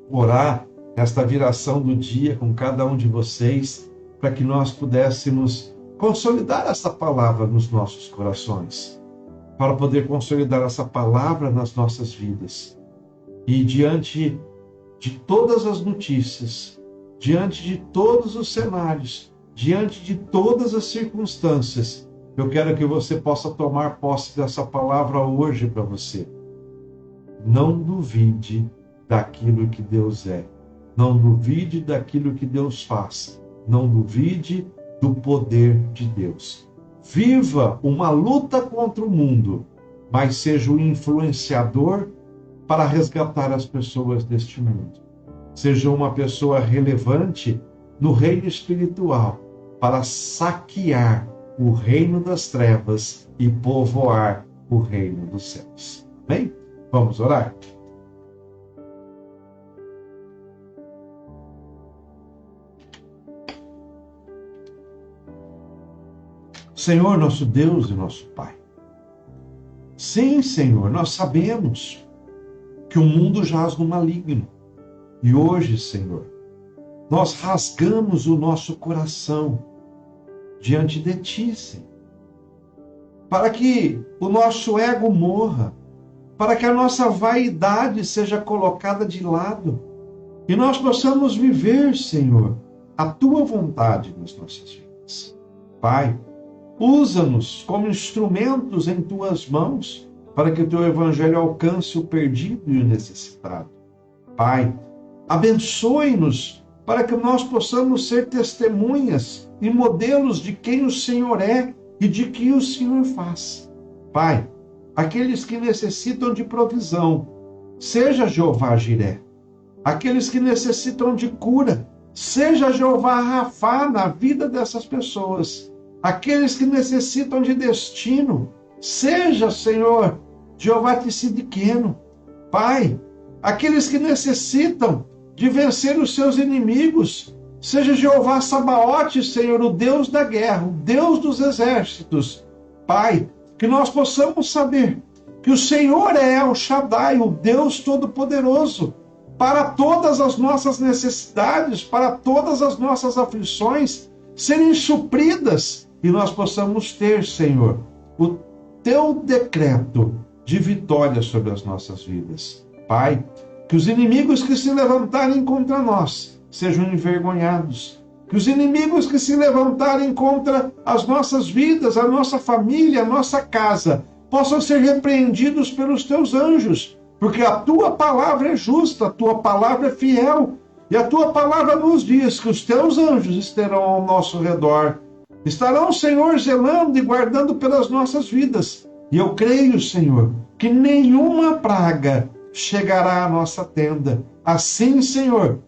orar nesta viração do dia com cada um de vocês, para que nós pudéssemos consolidar essa palavra nos nossos corações, para poder consolidar essa palavra nas nossas vidas. E diante de todas as notícias, diante de todos os cenários, diante de todas as circunstâncias, eu quero que você possa tomar posse dessa palavra hoje para você. Não duvide daquilo que Deus é. Não duvide daquilo que Deus faz. Não duvide do poder de Deus. Viva uma luta contra o mundo, mas seja um influenciador para resgatar as pessoas deste mundo. Seja uma pessoa relevante no reino espiritual para saquear o reino das trevas e povoar o reino dos céus. Amém? Vamos orar? Senhor, nosso Deus e nosso Pai. Sim, Senhor, nós sabemos que o mundo jaz no maligno. E hoje, Senhor, nós rasgamos o nosso coração diante de Ti, Senhor, para que o nosso ego morra, para que a nossa vaidade seja colocada de lado e nós possamos viver, Senhor, a Tua vontade nas nossas vidas. Pai, Usa-nos como instrumentos em tuas mãos, para que o teu evangelho alcance o perdido e o necessitado. Pai, abençoe-nos para que nós possamos ser testemunhas e modelos de quem o Senhor é e de que o Senhor faz. Pai, aqueles que necessitam de provisão, seja Jeová Jiré. Aqueles que necessitam de cura, seja Jeová Rafá na vida dessas pessoas. Aqueles que necessitam de destino, seja, Senhor, Jeová Tsidkenu. Pai, aqueles que necessitam de vencer os seus inimigos, seja Jeová Sabaote, Senhor, o Deus da guerra, o Deus dos exércitos. Pai, que nós possamos saber que o Senhor é El Shaddai, o Deus Todo-Poderoso, para todas as nossas necessidades, para todas as nossas aflições serem supridas e nós possamos ter, Senhor, o teu decreto de vitória sobre as nossas vidas. Pai, que os inimigos que se levantarem contra nós sejam envergonhados. Que os inimigos que se levantarem contra as nossas vidas, a nossa família, a nossa casa, possam ser repreendidos pelos teus anjos, porque a tua palavra é justa, a tua palavra é fiel, e a tua palavra nos diz que os teus anjos estarão ao nosso redor. Estarão, Senhor, zelando e guardando pelas nossas vidas. E eu creio, Senhor, que nenhuma praga chegará à nossa tenda. Assim, Senhor,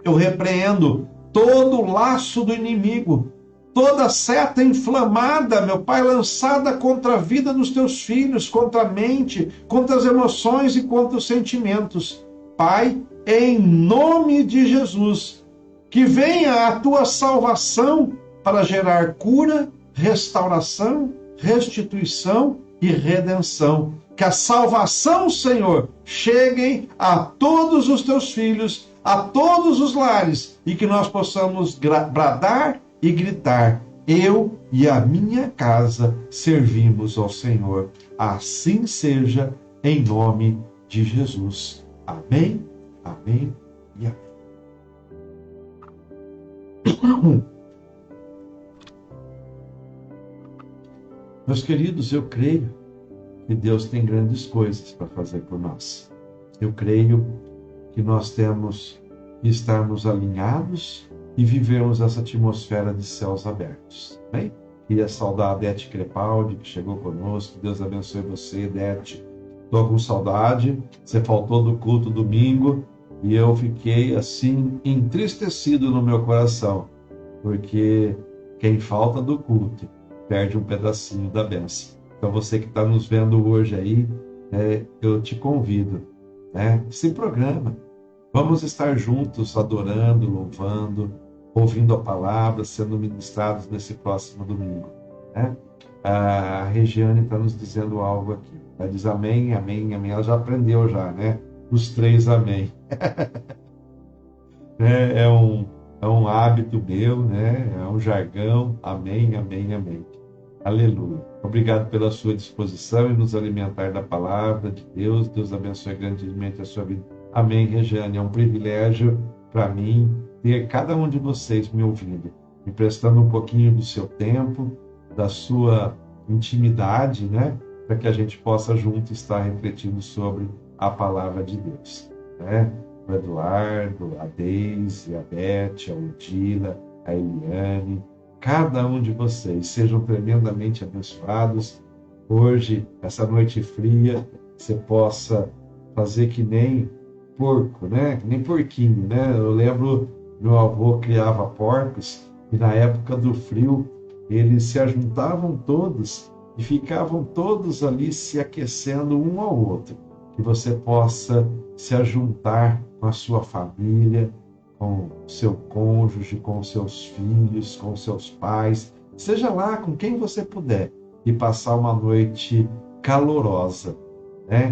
eu repreendo todo o laço do inimigo, toda seta inflamada, meu Pai, lançada contra a vida dos teus filhos, contra a mente, contra as emoções e contra os sentimentos. Pai, em nome de Jesus, que venha a tua salvação para gerar cura, restauração, restituição e redenção. Que a salvação, Senhor, chegue a todos os teus filhos, a todos os lares, e que nós possamos bradar e gritar: eu e a minha casa servimos ao Senhor. Assim seja, em nome de Jesus. Amém, amém e amém. Meus queridos, eu creio que Deus tem grandes coisas para fazer por nós. Eu creio que nós temos que estarmos alinhados e vivermos essa atmosfera de céus abertos. Bem? Queria saudar a Dete Crepaldi, que chegou conosco. Deus abençoe você, Dete. Estou com saudade. Você faltou do culto domingo e eu fiquei assim entristecido no meu coração, porque quem falta do culto perde um pedacinho da bênção. Então você que está nos vendo hoje aí, eu te convido, se programa. Vamos estar juntos, adorando, louvando, ouvindo a palavra, sendo ministrados nesse próximo domingo. A Regiane está nos dizendo algo aqui. Ela diz amém, amém, amém. Ela já aprendeu já, né? Os 3 amém. É um hábito meu, né? É um jargão. Amém, amém, amém. Aleluia. Obrigado pela sua disposição em nos alimentar da palavra de Deus. Deus abençoe grandemente a sua vida. Amém, Regiane. É um privilégio para mim ter cada um de vocês me ouvindo, me prestando um pouquinho do seu tempo, da sua intimidade, né? Para que a gente possa junto estar refletindo sobre a palavra de Deus. O Eduardo, a Deise, a Beth, a Odila, a Eliane, cada um de vocês sejam tremendamente abençoados. Hoje, essa noite fria, você possa fazer que nem porco, né? Que nem porquinho, né? Eu lembro, meu avô criava porcos e na época do frio eles se ajuntavam todos e ficavam todos ali se aquecendo um ao outro. Que você possa se ajuntar com a sua família, com seu cônjuge, com seus filhos, com seus pais, seja lá com quem você puder, e passar uma noite calorosa,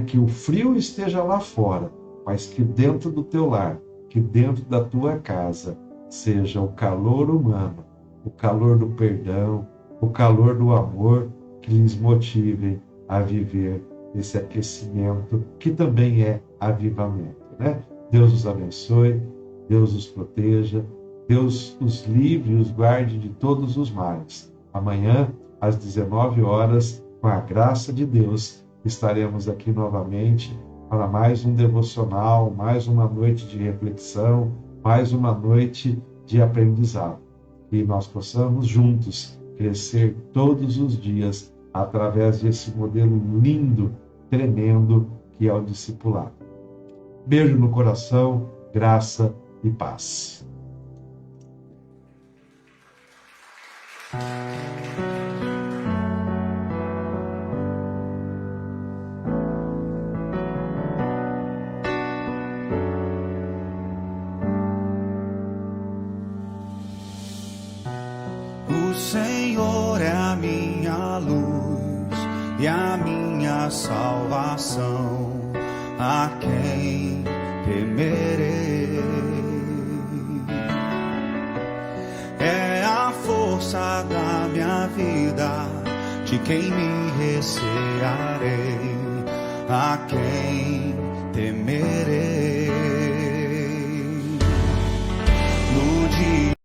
que o frio esteja lá fora, mas que dentro do teu lar, que dentro da tua casa, seja o calor humano, o calor do perdão, o calor do amor, que lhes motivem a viver esse aquecimento, que também é avivamento, Deus os abençoe, Deus os proteja, Deus os livre e os guarde de todos os males. Amanhã às 19 horas, com a graça de Deus, estaremos aqui novamente para mais um devocional, mais uma noite de reflexão, mais uma noite de aprendizado. E nós possamos juntos crescer todos os dias através desse modelo lindo, tremendo, que é o discipulado. Beijo no coração, graça e paz. O Senhor é a minha luz e a minha salvação, a quem temerei? É a força da minha vida, de quem me recearei, a quem temerei? No dia